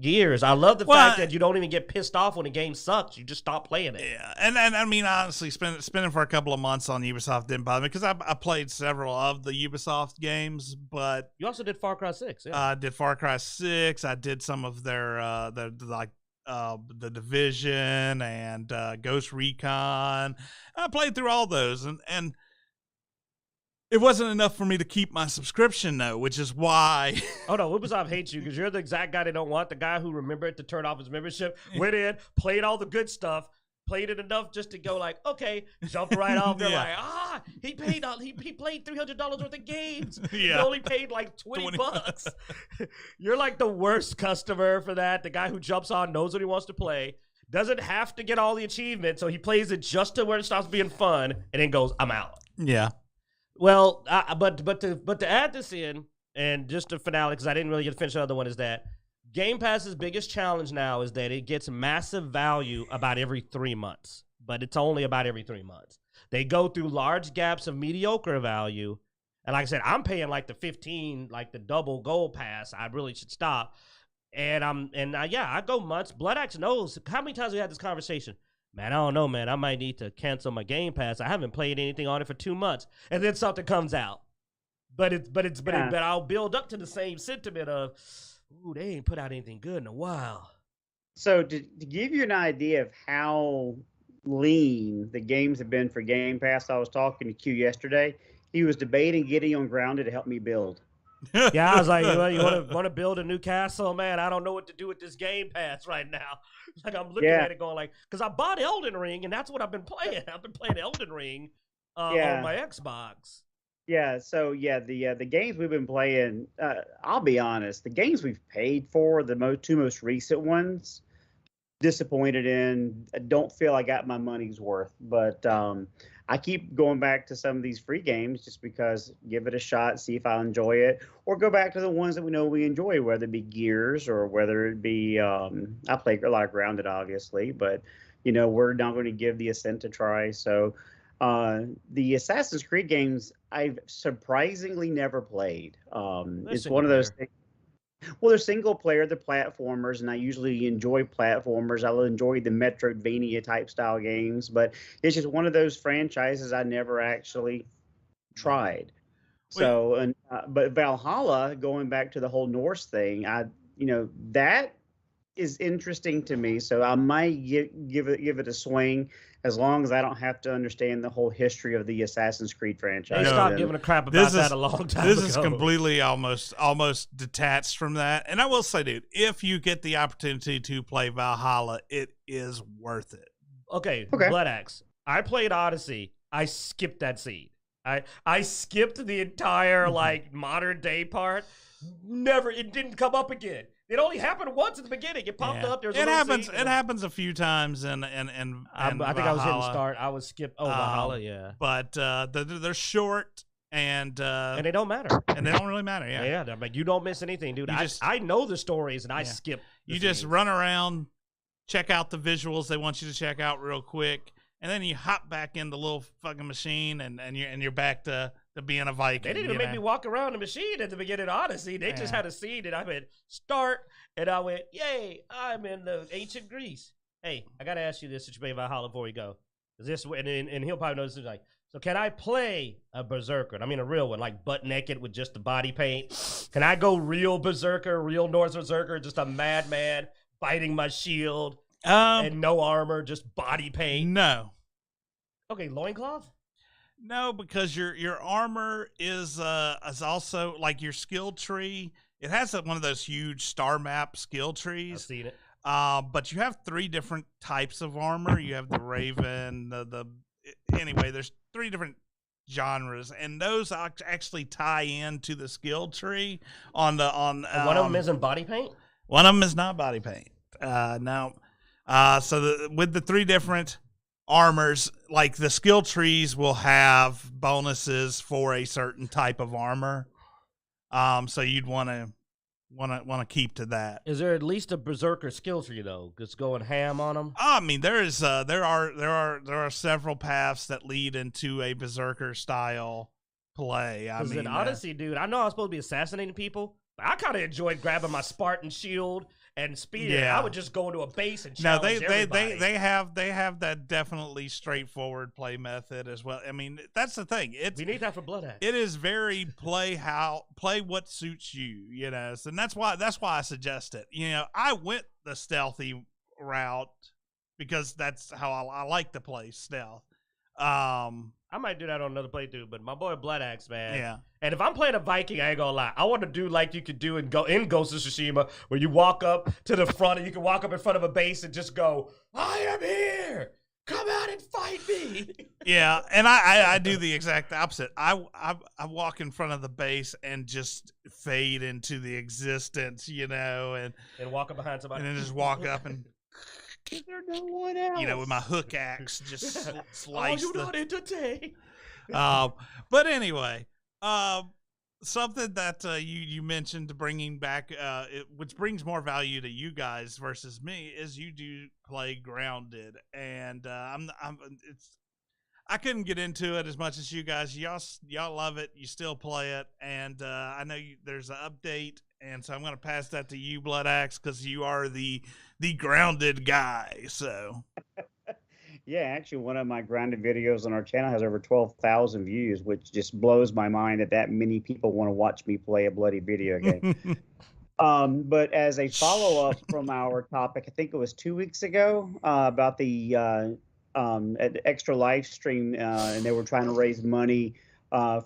Gears. I love the fact that you don't even get pissed off when a game sucks. You just stop playing it. Yeah, and honestly, spending for a couple of months on Ubisoft didn't bother me because I played several of the Ubisoft games, but you also did Far Cry 6. Yeah. I did Far Cry 6. I did some of their the Division and Ghost Recon. I played through all those, and it wasn't enough for me to keep my subscription, though, which is why. Oh, no, Ubisoft hates you because you're the exact guy they don't want, the guy who remembered to turn off his membership, went in, played all the good stuff, played it enough just to go like, okay, jump right off. They're like, he played $300 worth of games. He only paid like 20 bucks. You're like the worst customer for that. The guy who jumps on, knows what he wants to play, doesn't have to get all the achievements, so he plays it just to where it stops being fun, and then goes, I'm out. Yeah. Well, but to add this in, and just to finale, because I didn't really get to finish the other one, is that Game Pass's biggest challenge now is that it gets massive value about every 3 months, but it's only about every 3 months. They go through large gaps of mediocre value, and like I said, I'm paying like the 15, like the double gold pass. I really should stop. And I go months. Bloodaxe knows how many times we had this conversation. Man, I don't know, man. I might need to cancel my Game Pass. I haven't played anything on it for 2 months, and then something comes out. But I'll build up to the same sentiment of, ooh, they ain't put out anything good in a while. So to give you an idea of how lean the games have been for Game Pass, I was talking to Q yesterday. He was debating getting on Grounded to help me build. Yeah, I was like, you want to build a new castle, man? I don't know what to do with this Game Pass right now. Like I'm looking at it going like, because I bought Elden Ring and that's what I've been playing. I've been playing Elden Ring on my Xbox. Yeah, so the games we've been playing, I'll be honest, the games we've paid for, the two most recent ones, disappointed in. I don't feel I got my money's worth, but I keep going back to some of these free games just because, give it a shot, see if I enjoy it, or go back to the ones that we know we enjoy, whether it be Gears or whether it be, I play a lot of Grounded, obviously, but, we're not going to give the Ascent a try. So the Assassin's Creed games, I've surprisingly never played. It's one of those things. Well, they're single player, they're platformers, and I usually enjoy platformers. I'll enjoy the Metroidvania type style games, but it's just one of those franchises I never actually tried. So, but Valhalla, going back to the whole Norse thing, that is interesting to me. So I might give it a swing, as long as I don't have to understand the whole history of the Assassin's Creed franchise. They stopped giving a crap about that a long time ago. This is completely almost detached from that. And I will say, dude, if you get the opportunity to play Valhalla, it is worth it. Okay. Bloodaxe. I played Odyssey. I skipped that scene. I skipped the entire modern day part. It didn't come up again. It only happened once at the beginning. It popped up. It happens a few times, and I think I was hitting start. I was skipped. Oh, Valhalla, yeah. But they're short and they don't matter. And they don't really matter. Yeah. Yeah. You don't miss anything, dude. I know the stories, and I skip. You just run around, check out the visuals they want you to check out real quick, and then you hop back in the little fucking machine, and you're back to being a Viking. They didn't even make me walk around the machine at the beginning of Odyssey. They just had a scene, and I went, start, and I went, yay, I'm in the ancient Greece. Hey, I got to ask you this since you made Valhalla before we go. And he'll probably know this. Like, so can I play a berserker? I mean a real one, like butt naked with just the body paint? Can I go real berserker, real Norse berserker, just a madman fighting my shield and no armor, just body paint? No. Okay, loincloth? No, because your armor is also like your skill tree. It has one of those huge star map skill trees. I've seen it. But you have 3 different types of armor. You have the Raven, anyway, there's 3 different genres, and those actually tie into the skill tree on one of them isn't body paint? One of them is not body paint. No. So with the 3 different armors, like the skill trees will have bonuses for a certain type of armor. So you'd want to keep to that. Is there at least a berserker skill tree though? Just going ham on them? I mean, there are several paths that lead into a berserker style play. I mean, in Odyssey, dude, I know I was supposed to be assassinating people, but I kind of enjoyed grabbing my Spartan shield and spear. Yeah. I would just go into a base and challenge everybody. They have that definitely straightforward play method as well. I mean, that's the thing. We need that for Bloodaxe. It is very play what suits you, So, and that's why I suggest it. I went the stealthy route because that's how I like to play stealth. I might do that on another playthrough, but my boy Bloodaxe, man. Yeah. And if I'm playing a Viking, I ain't gonna lie. I want to do like you could do in Ghost of Tsushima, where you walk up to the front and you can walk up in front of a base and just go, "I am here. Come out and fight me." Yeah, and I do the exact opposite. I walk in front of the base and just fade into the existence, and walk up behind somebody, and then just walk up and. Is there no one else? With my hook axe, just slice. Oh, you not entertained. But anyway, something that you mentioned bringing back, which brings more value to you guys versus me, is you do play Grounded, and I couldn't get into it as much as you guys. Y'all love it. You still play it, and I know there's an update, and so I'm going to pass that to you, Bloodaxe, because you are the Grounded guy. So. Yeah, actually, one of my Grounded videos on our channel has over 12,000 views, which just blows my mind that many people want to watch me play a bloody video game. But as a follow-up from our topic, I think it was 2 weeks ago, about the extra live stream, and they were trying to raise money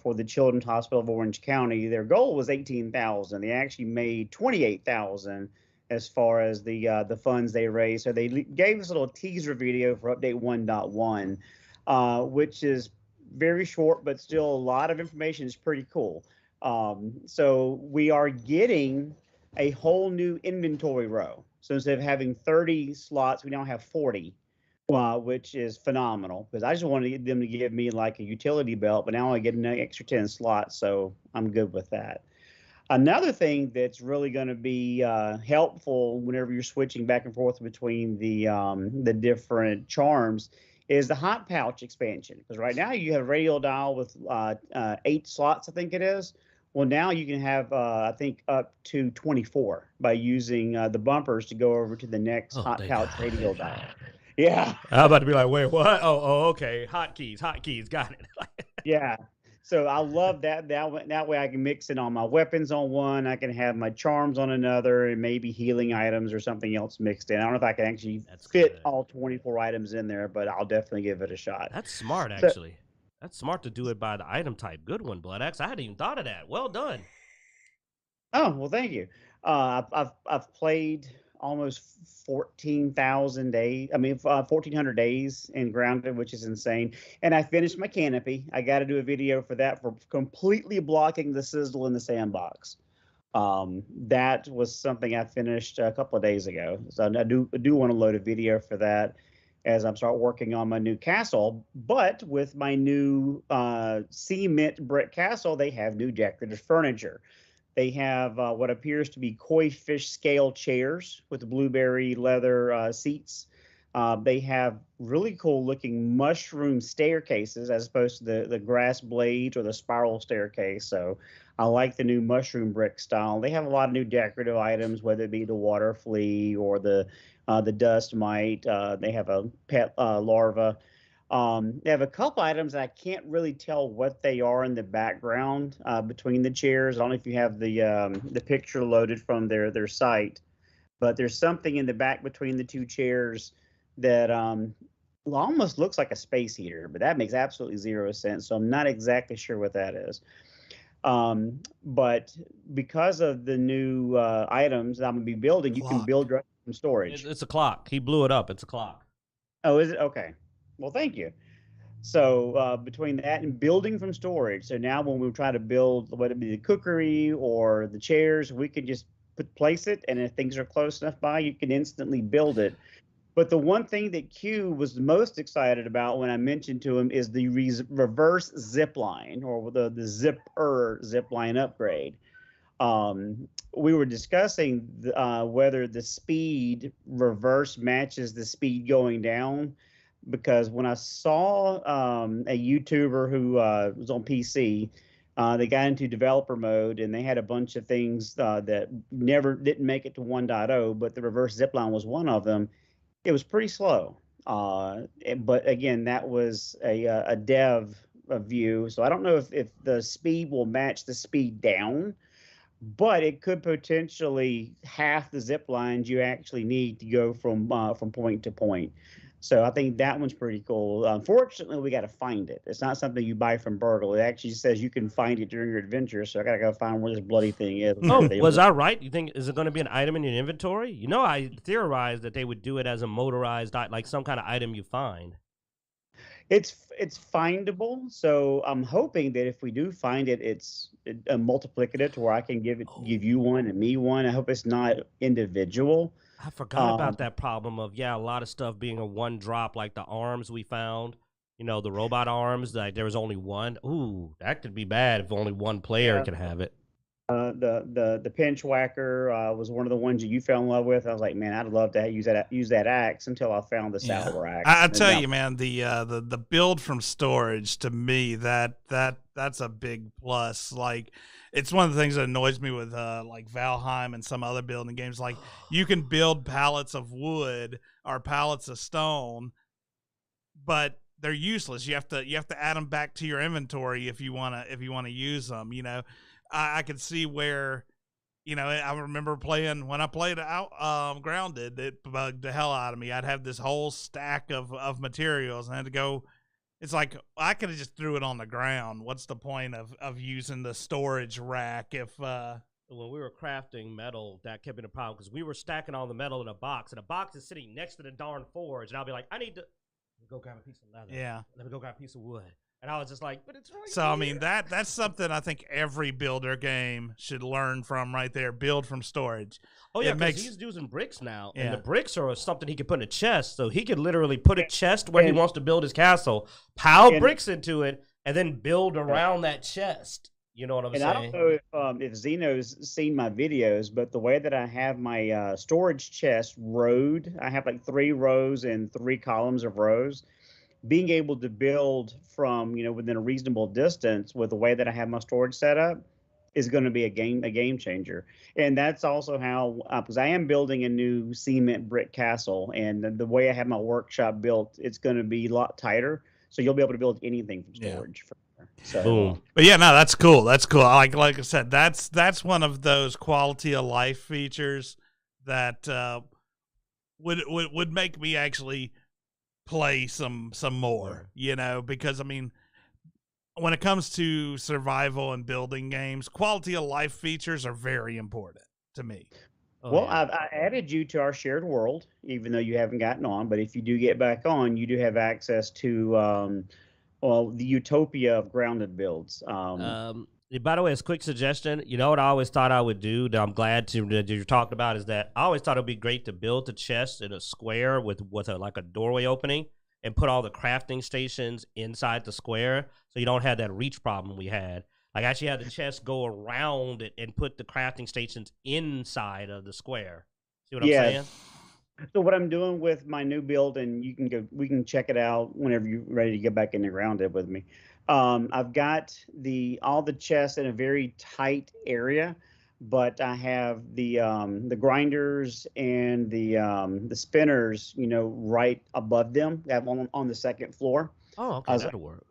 for the Children's Hospital of Orange County. Their goal was 18,000. They actually made 28,000 as far as the funds they raised. So they gave us a little teaser video for update 1.1, which is very short, but still a lot of information. Is pretty cool. So we are getting a whole new inventory row. So instead of having 30 slots, we now have 40, which is phenomenal, because I just wanted them to give me like a utility belt, but now I get an extra 10 slots, so I'm good with that. Another thing that's really going to be helpful whenever you're switching back and forth between the different charms is the hot pouch expansion. Because right now you have a radial dial with 8 slots, I think it is. Well, now you can have, I think, up to 24 by using the bumpers to go over to the next hot pouch radial dial. Yeah. I'm about to be like, wait, what? Oh, okay. Hotkeys, got it. Yeah. So I love that. That way I can mix in all my weapons on one. I can have my charms on another, and maybe healing items or something else mixed in. I don't know if I can actually fit all 24 items in there, but I'll definitely give it a shot. That's smart, actually. That's smart to do it by the item type. Good one, Bloodaxe. I hadn't even thought of that. Well done. Oh, well, thank you. I've played almost 14,000 days. I mean, 1,400 days in Grounded, which is insane. And I finished my canopy. I got to do a video for that, for completely blocking the sizzle in the sandbox. That was something I finished a couple of days ago. So I do want to load a video for that as I'm start working on my new castle. But with my new cement brick castle, they have new decorative furniture. They have what appears to be koi fish scale chairs with the blueberry leather seats. They have really cool looking mushroom staircases as opposed to the grass blades or the spiral staircase. So I like the new mushroom brick style. They have a lot of new decorative items, whether it be the water flea or the dust mite. They have a pet larva. They have a couple items that I can't really tell what they are in the background between the chairs. I don't know if you have the picture loaded from their site, but there's something in the back between the two chairs that almost looks like a space heater, but that makes absolutely zero sense. So I'm not exactly sure what that is. But because of the new items that I'm gonna be building, you can build directly from storage. It's a clock. He blew it up. It's a clock. Oh, is it? Okay. Well, thank you. So between that and building from storage, so now when we try to build, whether it be the cookery or the chairs, we can just place it, and if things are close enough by, you can instantly build it. But the one thing that Q was most excited about when I mentioned to him is the reverse zip line, or the zip line upgrade. We were discussing whether the speed reverse matches the speed going down, because when I saw a YouTuber who was on PC, they got into developer mode and they had a bunch of things that didn't make it to 1.0, but the reverse zipline was one of them. It was pretty slow. But again, that was a dev view. So I don't know if the speed will match the speed down, but it could potentially half the zip lines you actually need to go from point to point. So I think that one's pretty cool. Unfortunately, we got to find it. It's not something you buy from Burgle. It actually says you can find it during your adventure. So I got to go find where this bloody thing is. Oh, was I right? You think is it going to be an item in your inventory? You know, I theorized that they would do it as a motorized, like some kind of item you find. It's findable. So I'm hoping that if we do find it, it's a multiplicative to where I can give you one and me one. I hope it's not individual. I forgot about that problem of a lot of stuff being a one drop, like the arms we found. You know, the robot arms. Like there was only one. Ooh, that could be bad if only one player can have it. The pinch whacker was one of the ones that you fell in love with. I was like, man, I'd love to use that axe until I found the sour axe. I tell you, man, the build from storage, to me, that's a big plus. Like, it's one of the things that annoys me with like Valheim and some other building games. Like, you can build pallets of wood or pallets of stone, but they're useless. You have to add them back to your inventory if you wanna use them. You know, I could see where, you know, I remember when I played out Grounded, it bugged the hell out of me. I'd have this whole stack of materials and I had to go. It's like, I could have just threw it on the ground. What's the point of using the storage rack if when we were crafting metal, that kept being a problem because we were stacking all the metal in a box, and a box is sitting next to the darn forge, and I'll be like, I need to go grab a piece of leather. Yeah. Let me go grab a piece of wood. And I was just like, but it's right So, here. I mean, that's something I think every builder game should learn from right there. Build from storage. Oh, yeah, because he's using bricks now. Yeah. And the bricks are something he can put in a chest. So he could literally put a chest where he wants to build his castle, pile bricks into it, and then build around that chest. You know what I'm saying? I don't know if Zeno's seen my videos, but the way that I have my storage chest rowed, I have like 3 rows and 3 columns of rows. Being able to build from, you know, within a reasonable distance with the way that I have my storage set up is going to be a game changer. And that's also how, because I am building a new cement brick castle, and the way I have my workshop built, it's going to be a lot tighter. So you'll be able to build anything from storage. So, boom. But yeah, no, that's cool. That's cool. Like I said, that's one of those quality of life features that would make me actually play some more, you know, because I mean, when it comes to survival and building games, quality of life features are very important to me. I added you to our shared world, even though you haven't gotten on. But if you do get back on, you do have access to the utopia of grounded builds. By the way, as a quick suggestion, you know what I always thought I would do that I'm glad that you're talking about is that I always thought it would be great to build the chest in a square with like a doorway opening and put all the crafting stations inside the square so you don't have that reach problem we had. Like, actually have the chest go around it and put the crafting stations inside of the square. See what I'm saying? So what I'm doing with my new build, and we can check it out whenever you're ready to get back in the grounded with me. I've got all the chests in a very tight area, but I have the grinders and the spinners, you know, right above them. I have on the second floor. Oh, okay, that'll work.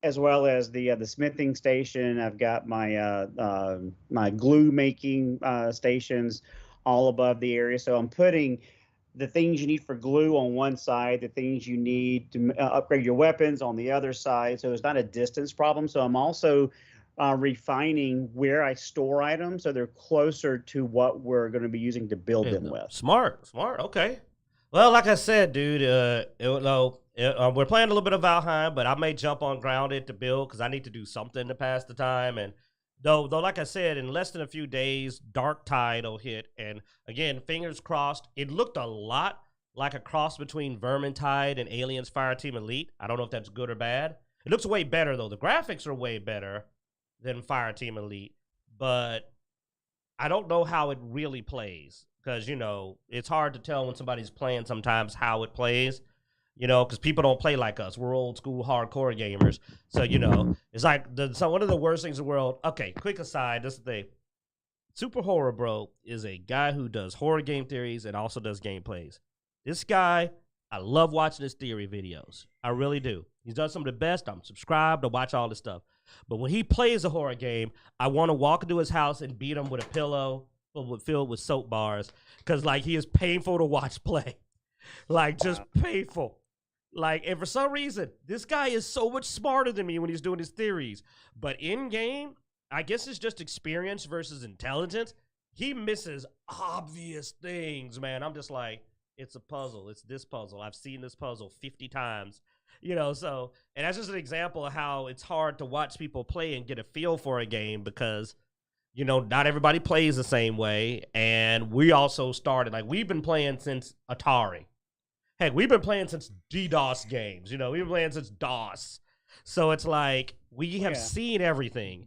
As well as the smithing station. I've got my my glue making stations all above the area. So I'm putting the things you need for glue on one side, the things you need to upgrade your weapons on the other side. So it's not a distance problem. So I'm also refining where I store items so they're closer to what we're going to be using to build them with. Smart. Okay. Well, like I said, dude, we're playing a little bit of Valheim, but I may jump on Grounded to build because I need to do something to pass the time. And though, like I said, in less than a few days, Dark Tide will hit. And again, fingers crossed. It looked a lot like a cross between Vermintide and Aliens Fireteam Elite. I don't know if that's good or bad. It looks way better, though. The graphics are way better than Fireteam Elite. But I don't know how it really plays because, you know, it's hard to tell when somebody's playing sometimes how it plays. You know, because people don't play like us. We're old school hardcore gamers. So, you know, it's like one of the worst things in the world. Okay, quick aside, this is the thing. Super Horror Bro is a guy who does horror game theories and also does gameplays. This guy, I love watching his theory videos. I really do. He's done some of the best. I'm subscribed. I watch all this stuff. But when he plays a horror game, I want to walk into his house and beat him with a pillow filled with soap bars, because like he is painful to watch play, like just painful. Like, and for some reason, this guy is so much smarter than me when he's doing his theories. But in game, I guess it's just experience versus intelligence. He misses obvious things, man. I'm just like, it's a puzzle. It's this puzzle. I've seen this puzzle 50 times. You know, so, and that's just an example of how it's hard to watch people play and get a feel for a game because, you know, not everybody plays the same way. And we also started, like, we've been playing since Atari. Heck, we've been playing since DDoS games. You know, we've been playing since DOS. So it's like we have seen everything.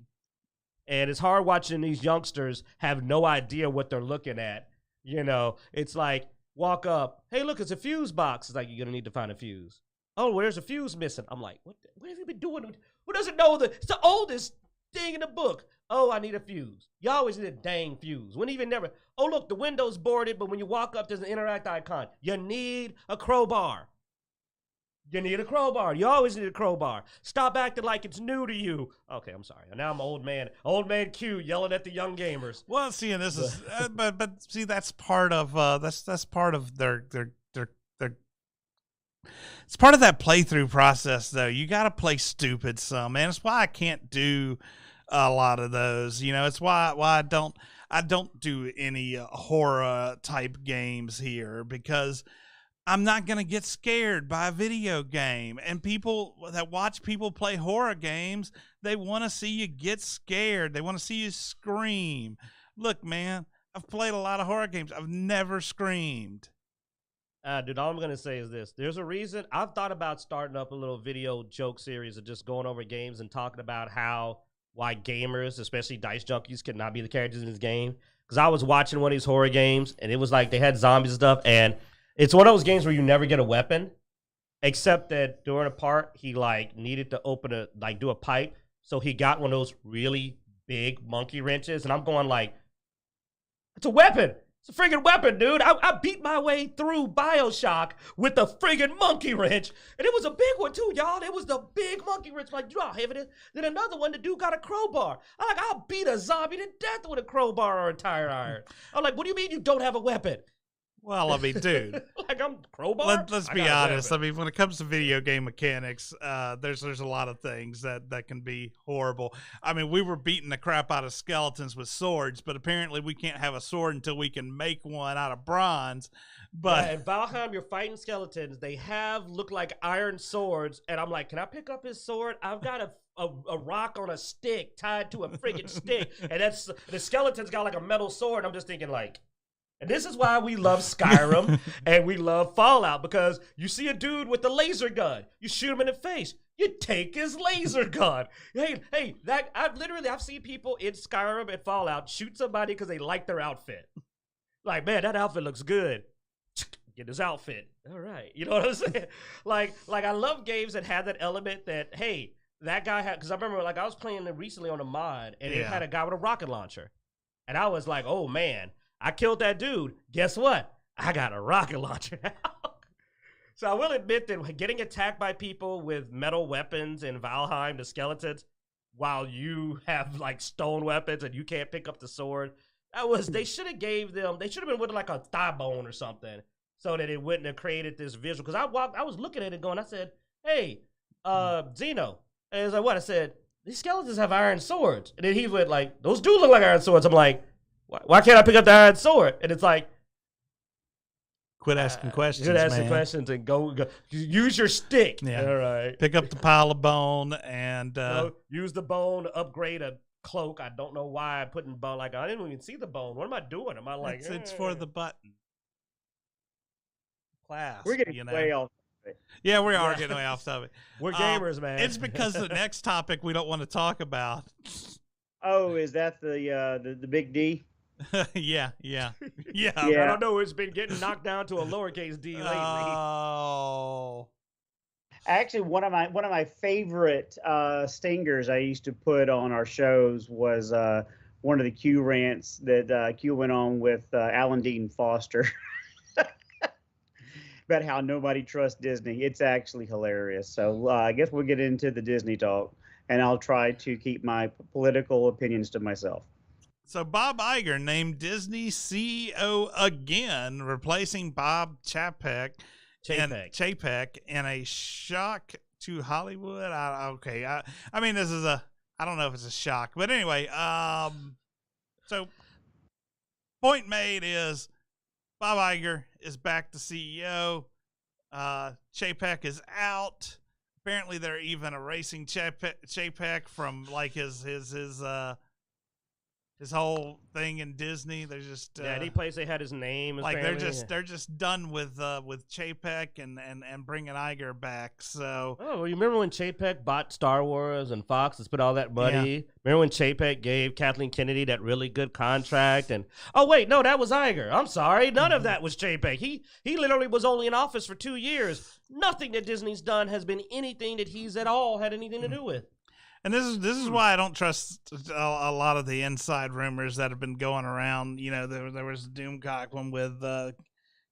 And it's hard watching these youngsters have no idea what they're looking at. You know, it's like, walk up. Hey, look, it's a fuse box. It's like, you're going to need to find a fuse. Oh, well, there's a fuse missing. I'm like, what have you been doing? Who doesn't know it's the oldest thing in the book? Oh, I need a fuse. You always need a dang fuse. When even never, oh, look, the window's boarded, but when you walk up, there's an interact icon. You need a crowbar. You need a crowbar. You always need a crowbar. Stop acting like it's new to you. Okay, I'm sorry. Now I'm old man Q yelling at the young gamers. Well, see, and this is, but see, that's part of that's part of their. It's part of that playthrough process, though. You got to play stupid some, man. It's why I can't do a lot of those. You know, it's why I don't do any horror type games here, because I'm not going to get scared by a video game. And people that watch people play horror games, they want to see you get scared. They want to see you scream. Look, man, I've played a lot of horror games. I've never screamed. Dude, all I'm going to say is this. There's a reason. I've thought about starting up a little video joke series of just going over games and talking about why gamers, especially Dicejunkies, could not be the characters in this game. Because I was watching one of these horror games, and it was like they had zombies and stuff, and it's one of those games where you never get a weapon, except that during a part, he like needed to do a pipe, so he got one of those really big monkey wrenches, and I'm going like, it's a weapon. It's a friggin' weapon, dude. I beat my way through BioShock with the friggin' monkey wrench. And it was a big one, too, y'all. It was the big monkey wrench. Like, you know how heavy it is? Then another one, the dude got a crowbar. I'm like, I'll beat a zombie to death with a crowbar or a tire iron. I'm like, what do you mean you don't have a weapon? Well, I mean, dude. Like, I'm crowbar? Let's be honest. I mean, when it comes to video game mechanics, there's a lot of things that can be horrible. I mean, we were beating the crap out of skeletons with swords, but apparently we can't have a sword until we can make one out of bronze. But in Valheim, you're fighting skeletons. They look like iron swords, and I'm like, can I pick up his sword? I've got a rock on a stick tied to a friggin' stick, and the skeleton's got like a metal sword. And I'm just thinking like. And this is why we love Skyrim and we love Fallout, because you see a dude with a laser gun, you shoot him in the face, you take his laser gun. Hey, I've seen people in Skyrim and Fallout shoot somebody because they like their outfit. Like, man, that outfit looks good. Get his outfit. All right. You know what I'm saying? Like I love games that have that element that, hey, that guy had, because I remember like I was playing it recently on a mod and it had a guy with a rocket launcher. And I was like, oh man, I killed that dude. Guess what? I got a rocket launcher now. So I will admit that getting attacked by people with metal weapons in Valheim, the skeletons, while you have like stone weapons and you can't pick up the sword, they should have been with like a thigh bone or something so that it wouldn't have created this visual. Because I was looking at it going, I said, hey, Zeno. And it's like, what? I said, these skeletons have iron swords. And then he went like, those do look like iron swords. I'm like, why can't I pick up the iron sword? And it's like, quit asking questions. Quit asking questions and go use your stick. Yeah. All right. Pick up the pile of bone and use the bone to upgrade a cloak. I don't know why I put in bone. Like, I didn't even see the bone. What am I doing? Am I like, it's for the button. Class. We're getting way off. Yeah, we are getting way off topic. We're gamers, man. It's because the next topic we don't want to talk about. Oh, is that the big D? Yeah. I don't know. It's been getting knocked down to a lowercase d lately. Oh. Actually, one of my favorite stingers I used to put on our shows was one of the Q rants that Q went on with Alan Dean Foster about how nobody trusts Disney. It's actually hilarious. So I guess we'll get into the Disney talk. and I'll try to keep my political opinions to myself. So Bob Iger named Disney CEO again, replacing Bob Chapek in a shock to Hollywood. I mean, this is I don't know if it's a shock, but anyway, so point made is Bob Iger is back to CEO. Chapek is out. Apparently, they're even erasing Chapek from like his whole thing in Disney. They're just any place they had his name. Like they're just done with Chapek and bringing Iger back. So you remember when Chapek bought Star Wars and Fox and spent all that money? Yeah. Remember when Chapek gave Kathleen Kennedy that really good contract? And oh wait, no, that was Iger. I'm sorry, none of that was Chapek. He literally was only in office for 2 years. Nothing that Disney's done has been anything that he's at all had anything to do with. And this is why I don't trust a lot of the inside rumors that have been going around. You know, there was a Doomcock one with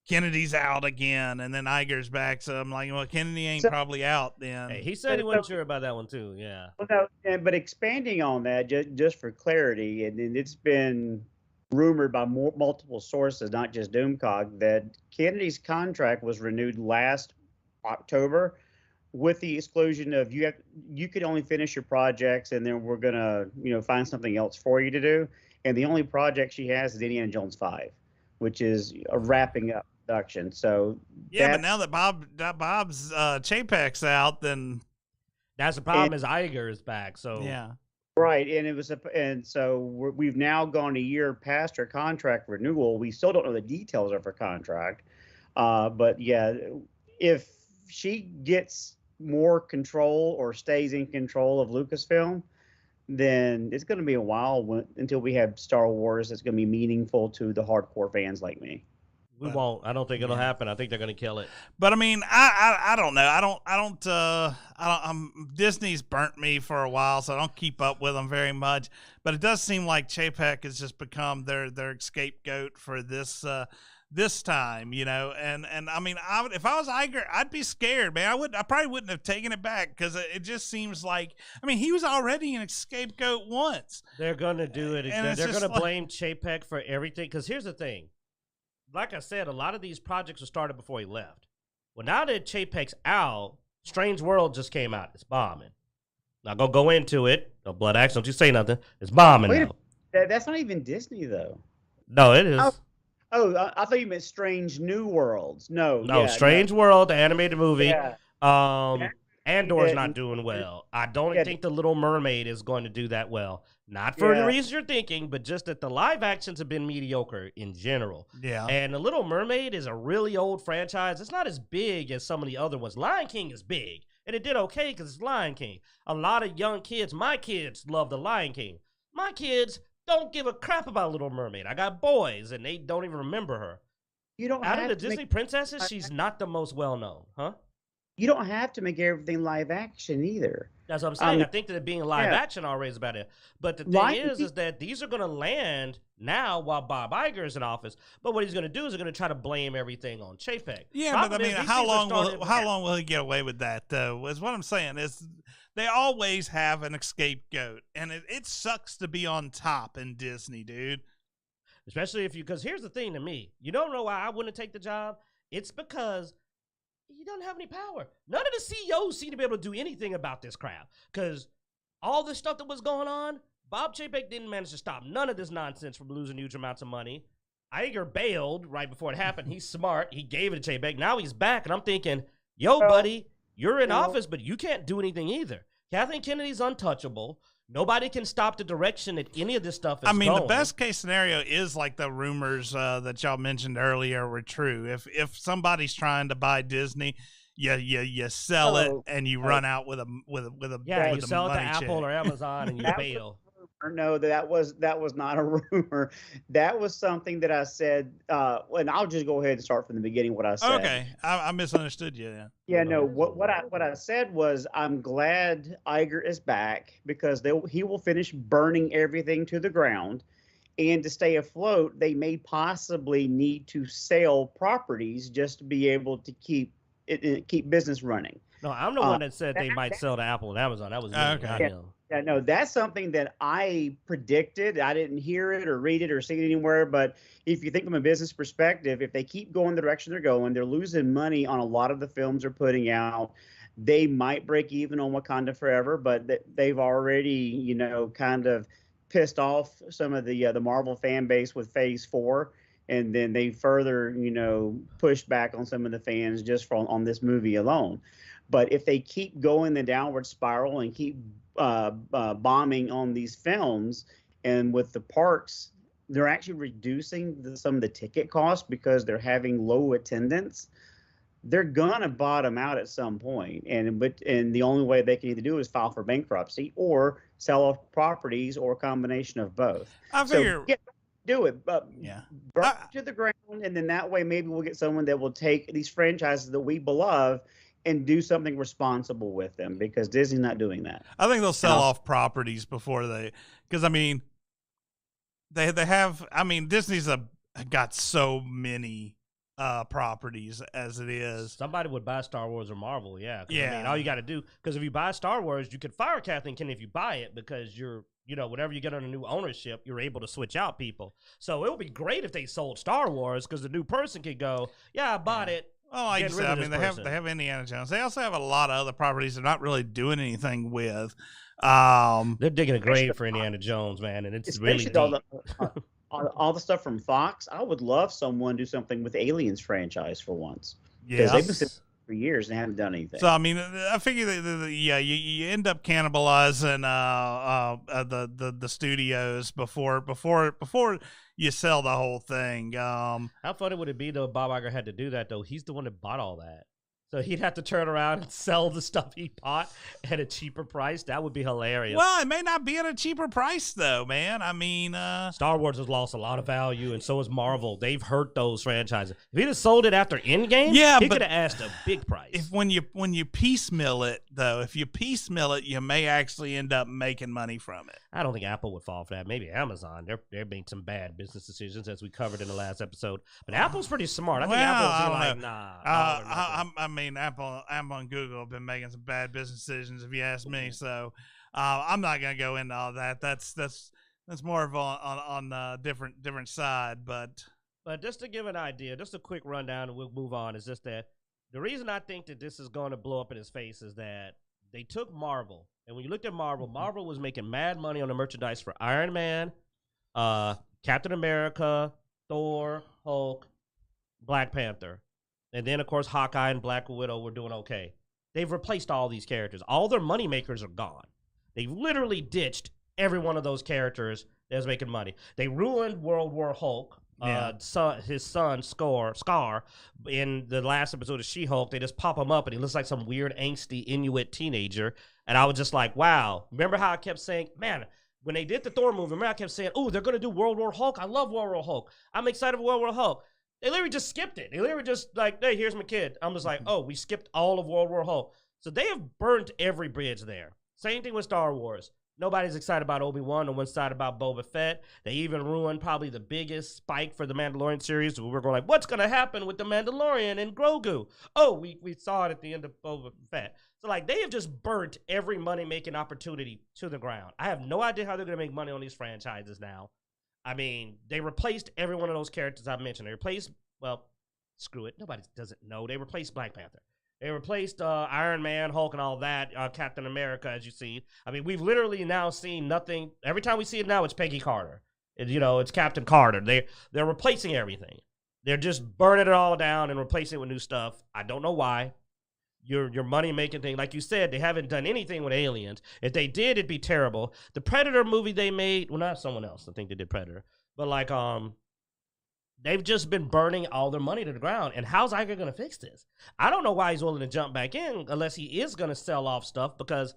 Kennedy's out again, and then Iger's back. So I'm like, well, Kennedy ain't probably out then. Hey, he said he wasn't sure about that one too. Yeah. Well, no, but expanding on that, just for clarity, and it's been rumored by multiple sources, not just Doomcock, that Kennedy's contract was renewed last October, with the exclusion of you could only finish your projects, and then we're gonna find something else for you to do. And the only project she has is Indiana Jones 5, which is a wrapping up production. So yeah, but now that Bob's Chapek's out, then that's the problem. Is Iger is back? So yeah, right. And so we've now gone a year past her contract renewal. We still don't know the details of her contract, but yeah, if she gets more control or stays in control of Lucasfilm, then it's going to be a while until we have Star Wars that's going to be meaningful to the hardcore fans like me. We won't. I don't think it'll happen. I think they're going to kill it. But I mean, I don't know. I don't. Disney's burnt me for a while, so I don't keep up with them very much. But it does seem like Chapek has just become their scapegoat for this time, and I mean, if I was Iger, I'd be scared, man. I probably wouldn't have taken it back because it just seems like, I mean, he was already an scapegoat once. They're gonna do it again. They're gonna blame Chapek for everything. Because here's the thing, like I said, a lot of these projects were started before he left. Well, now that Chapek's out, Strange World just came out. It's bombing. Not gonna go into it. No, Bloodaxe, don't you say nothing. It's bombing now. That's not even Disney though. No, it is. Oh, I thought you meant Strange New Worlds. No, Strange World, the animated movie. Yeah. Andor's not doing well. I don't think The Little Mermaid is going to do that well. Not for the reasons you're thinking, but just that the live actions have been mediocre in general. Yeah. And The Little Mermaid is a really old franchise. It's not as big as some of the other ones. Lion King is big, and it did okay because it's Lion King. A lot of young kids, my kids, love The Lion King. My kids don't give a crap about Little Mermaid. I got boys, and they don't even remember her. You don't Out of the Disney princesses, she's not the most well-known, huh? You don't have to make everything live action either. That's what I'm saying. I think that it being live action already is about it. But the thing is that these are going to land now while Bob Iger is in office. But what he's going to do is he's going to try to blame everything on Chapek. Yeah, but I mean, how long will he get away with that, though? Is what I'm saying. Is they always have an scapegoat, and it sucks to be on top in Disney, dude. Especially because here's the thing to me. You don't know why I wouldn't take the job? It's because he doesn't have any power. None of the CEOs seem to be able to do anything about this crap. Because all this stuff that was going on, Bob Chapek didn't manage to stop none of this nonsense from losing huge amounts of money. Iger bailed right before it happened. He's smart. He gave it to Chapek. Now he's back, and I'm thinking, yo, buddy, you're in office, but you can't do anything either. Kathleen Kennedy's untouchable. Nobody can stop the direction that any of this stuff is going. The best case scenario is like the rumors that y'all mentioned earlier were true. If somebody's trying to buy Disney, you sell it and you run out with a you sell it to Apple or Amazon and you bail. No, that was not a rumor. That was something that I said, and I'll just go ahead and start from the beginning. What I said. Okay, I misunderstood you. Then. Yeah, no. What I said was I'm glad Iger is back because he will finish burning everything to the ground, and to stay afloat, they may possibly need to sell properties just to be able to keep business running. No, I'm the one that said they might sell to Apple and Amazon. That was me, Okay. not Yeah. him. Yeah, no, that's something that I predicted. I didn't hear it or read it or see it anywhere. But if you think from a business perspective, if they keep going the direction they're going, they're losing money on a lot of the films they're putting out. They might break even on Wakanda Forever, but they've already, kind of pissed off some of the Marvel fan base with Phase 4, and then they further, pushed back on some of the fans just on this movie alone. But if they keep going the downward spiral and keep bombing on these films, and with the parks, they're actually reducing some of the ticket costs because they're having low attendance. They're gonna bottom out at some point, and the only way they can either do is file for bankruptcy or sell off properties or a combination of both. I figure, Do it, but burn I- it to the ground, and then that way maybe we'll get someone that will take these franchises that we love and do something responsible with them, because Disney's not doing that. I think they'll sell off properties before because I mean, they have. I mean, Disney's got so many properties as it is. Somebody would buy Star Wars or Marvel, yeah. I Yeah. mean, all you got to do, because if you buy Star Wars, you could fire Kathleen Kennedy if you buy it, because you're, whenever you get on a new ownership, you're able to switch out people. So it would be great if they sold Star Wars, because the new person could go, yeah, I bought it. Well, like you Get rid said, I of mean, this they person. have Indiana Jones. They also have a lot of other properties they're not really doing anything with. They're digging a grave for Indiana Jones, man, and it's really Especially deep. all the stuff from Fox. I would love someone to do something with the Aliens franchise for once, because they've been sitting for years and haven't done anything. So I mean, I figure that you end up cannibalizing the studios before you sell the whole thing. How funny would it be, though, if Bob Iger had to do that, though? He's the one that bought all that. So he'd have to turn around and sell the stuff he bought at a cheaper price. That would be hilarious. Well, it may not be at a cheaper price, though, man. I mean, Star Wars has lost a lot of value, and so has Marvel. They've hurt those franchises. If he'd have sold it after Endgame, he could have asked a big price. If when you piecemeal it, though, you may actually end up making money from it. I don't think Apple would fall for that. Maybe Amazon. They're made some bad business decisions, as we covered in the last episode. But Apple's pretty smart. I think Apple's like, nah. I mean, Apple and Google have been making some bad business decisions, if you ask me. So I'm not going to go into all that. That's more of on a different side. But just to give an idea, just a quick rundown, and we'll move on, is just that the reason I think that this is going to blow up in his face is that they took Marvel. And when you looked at Marvel, Marvel was making mad money on the merchandise for Iron Man, Captain America, Thor, Hulk, Black Panther. And then, of course, Hawkeye and Black Widow were doing okay. They've replaced all these characters. All their money makers are gone. They've literally ditched every one of those characters that was making money. They ruined World War Hulk. His son, Scar, in the last episode of She-Hulk, they just pop him up and he looks like some weird angsty Inuit teenager. And I was just like, wow. Remember how I kept saying, man, when they did the Thor movie, remember I kept saying, oh, they're going to do World War Hulk. I love World War Hulk. I'm excited for World War Hulk. They literally just skipped it. They literally just like, hey, here's my kid. I'm just like, oh, we skipped all of World War Hulk. So they have burnt every bridge there. Same thing with Star Wars. Nobody's excited about Obi-Wan. No one's excited about Boba Fett. They even ruined probably the biggest spike for the Mandalorian series. We were going like, what's going to happen with the Mandalorian and Grogu? Oh, we saw it at the end of Boba Fett. So, like, they have just burnt every money-making opportunity to the ground. I have no idea how they're going to make money on these franchises now. I mean, they replaced every one of those characters I've mentioned. They replaced, well, screw it. Nobody doesn't know. They replaced Black Panther. They replaced Iron Man, Hulk, and all that, Captain America, as you see. I mean, we've literally now seen nothing. Every time we see it now, it's Peggy Carter. It's Captain Carter. They're replacing everything. They're just burning it all down and replacing it with new stuff. I don't know why. Your money-making thing, like you said, they haven't done anything with Aliens. If they did, it'd be terrible. The Predator movie they made, well, not someone else. I think they did Predator. But, like, they've just been burning all their money to the ground. And how's Iger going to fix this? I don't know why he's willing to jump back in unless he is going to sell off stuff, because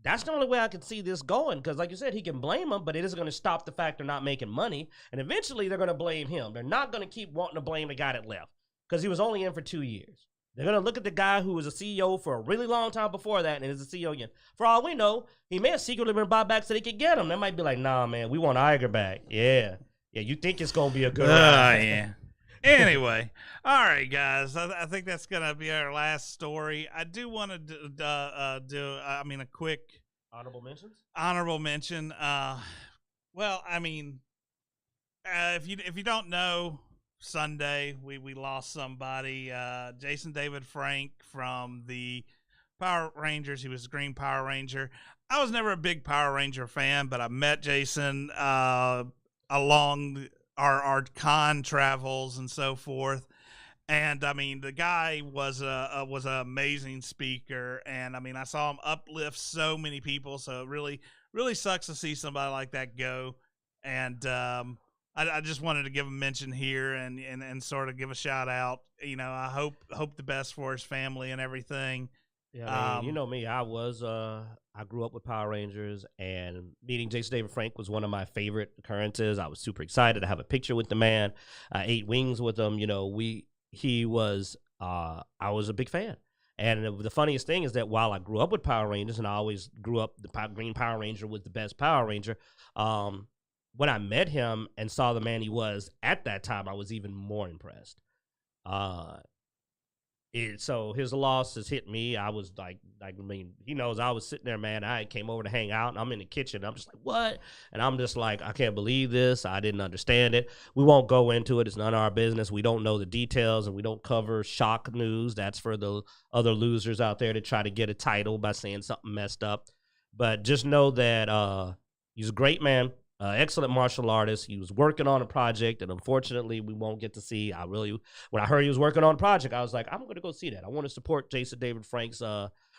that's the only way I can see this going. Because like you said, he can blame them, but it isn't going to stop the fact they're not making money. And eventually they're going to blame him. They're not going to keep wanting to blame the guy that left, because he was only in for 2 years. They're going to look at the guy who was a CEO for a really long time before that and is a CEO again. For all we know, he may have secretly been bought back so they could get him. They might be like, nah, man, we want Iger back. Yeah. Yeah, you think it's going to be a good ride. yeah. Anyway, all right, guys. I think that's gonna be our last story. I do want to do a quick Honorable mentions. honorable mention. Well, I mean, if you don't know, Sunday we lost somebody. Jason David Frank from the Power Rangers. He was a Green Power Ranger. I was never a big Power Ranger fan, but I met Jason along our con travels and so forth. And I mean, the guy was an amazing speaker, and I mean, I saw him uplift so many people. So it really sucks to see somebody like that go. And I just wanted to give a mention here and sort of give a shout out. You know, I hope the best for his family and everything. Yeah, I mean, you know me. I grew up with Power Rangers, and meeting Jason David Frank was one of my favorite occurrences. I was super excited to have a picture with the man. I ate wings with him. You know, I was a big fan. And the funniest thing is that while I grew up with Power Rangers, and I always grew up Green Power Ranger was the best Power Ranger. When I met him and saw the man he was at that time, I was even more impressed. So his loss has hit me. I was like, I mean, he knows I was sitting there, man. I came over to hang out, and I'm in the kitchen. I'm just like, what? And I'm just like, I can't believe this. I didn't understand it. We won't go into it. It's none of our business. We don't know the details, and we don't cover shock news. That's for the other losers out there to try to get a title by saying something messed up. But just know that he's a great man. Excellent martial artist. He was working on a project, and unfortunately, we won't get to see. When I heard he was working on a project, I was like, I'm going to go see that. I want to support Jason David Frank's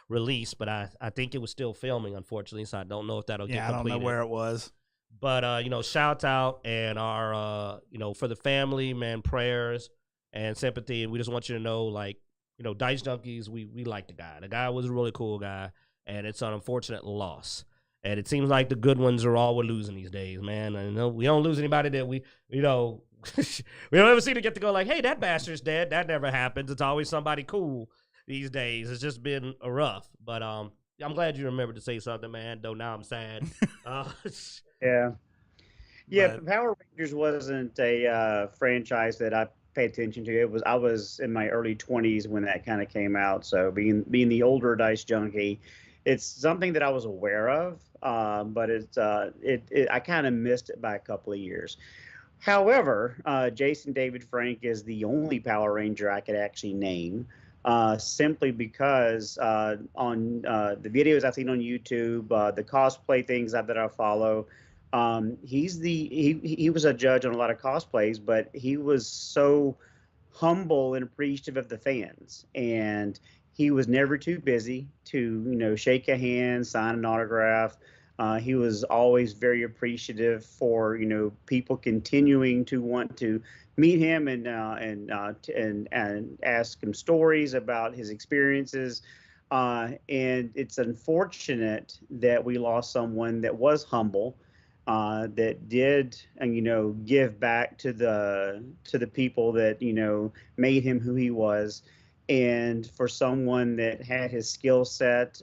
release, but I think it was still filming, unfortunately, so I don't know if that'll get completed. I don't know where it was. But, shout out and our, for the family, man, prayers and sympathy. And we just want you to know, like, Dicejunkies, we like the guy. The guy was a really cool guy, and it's an unfortunate loss. And it seems like the good ones are all we're losing these days, man. And we don't lose anybody that we don't ever seem to get to go like, hey, that bastard's dead. That never happens. It's always somebody cool these days. It's just been a rough. But I'm glad you remembered to say something, man. Though now I'm sad. Yeah. But Power Rangers wasn't a franchise that I paid attention to. I was in my early 20s when that kind of came out. So being the older Dicejunkie, it's something that I was aware of, but I kind of missed it by a couple of years. However, Jason David Frank is the only Power Ranger I could actually name, simply because on the videos I've seen on YouTube, the cosplay things that I follow, he was a judge on a lot of cosplays, but he was so humble and appreciative of the fans, and he was never too busy to, shake a hand, sign an autograph. He was always very appreciative for, people continuing to want to meet him and ask him stories about his experiences. And it's unfortunate that we lost someone that was humble, that did, give back to the people that, made him who he was. And for someone that had his skill set,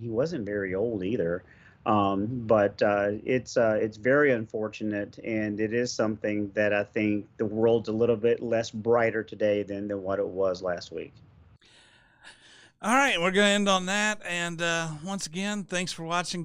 he wasn't very old either. But it's very unfortunate, and it is something that I think the world's a little bit less brighter today than what it was last week. All right, we're going to end on that. And once again, thanks for watching.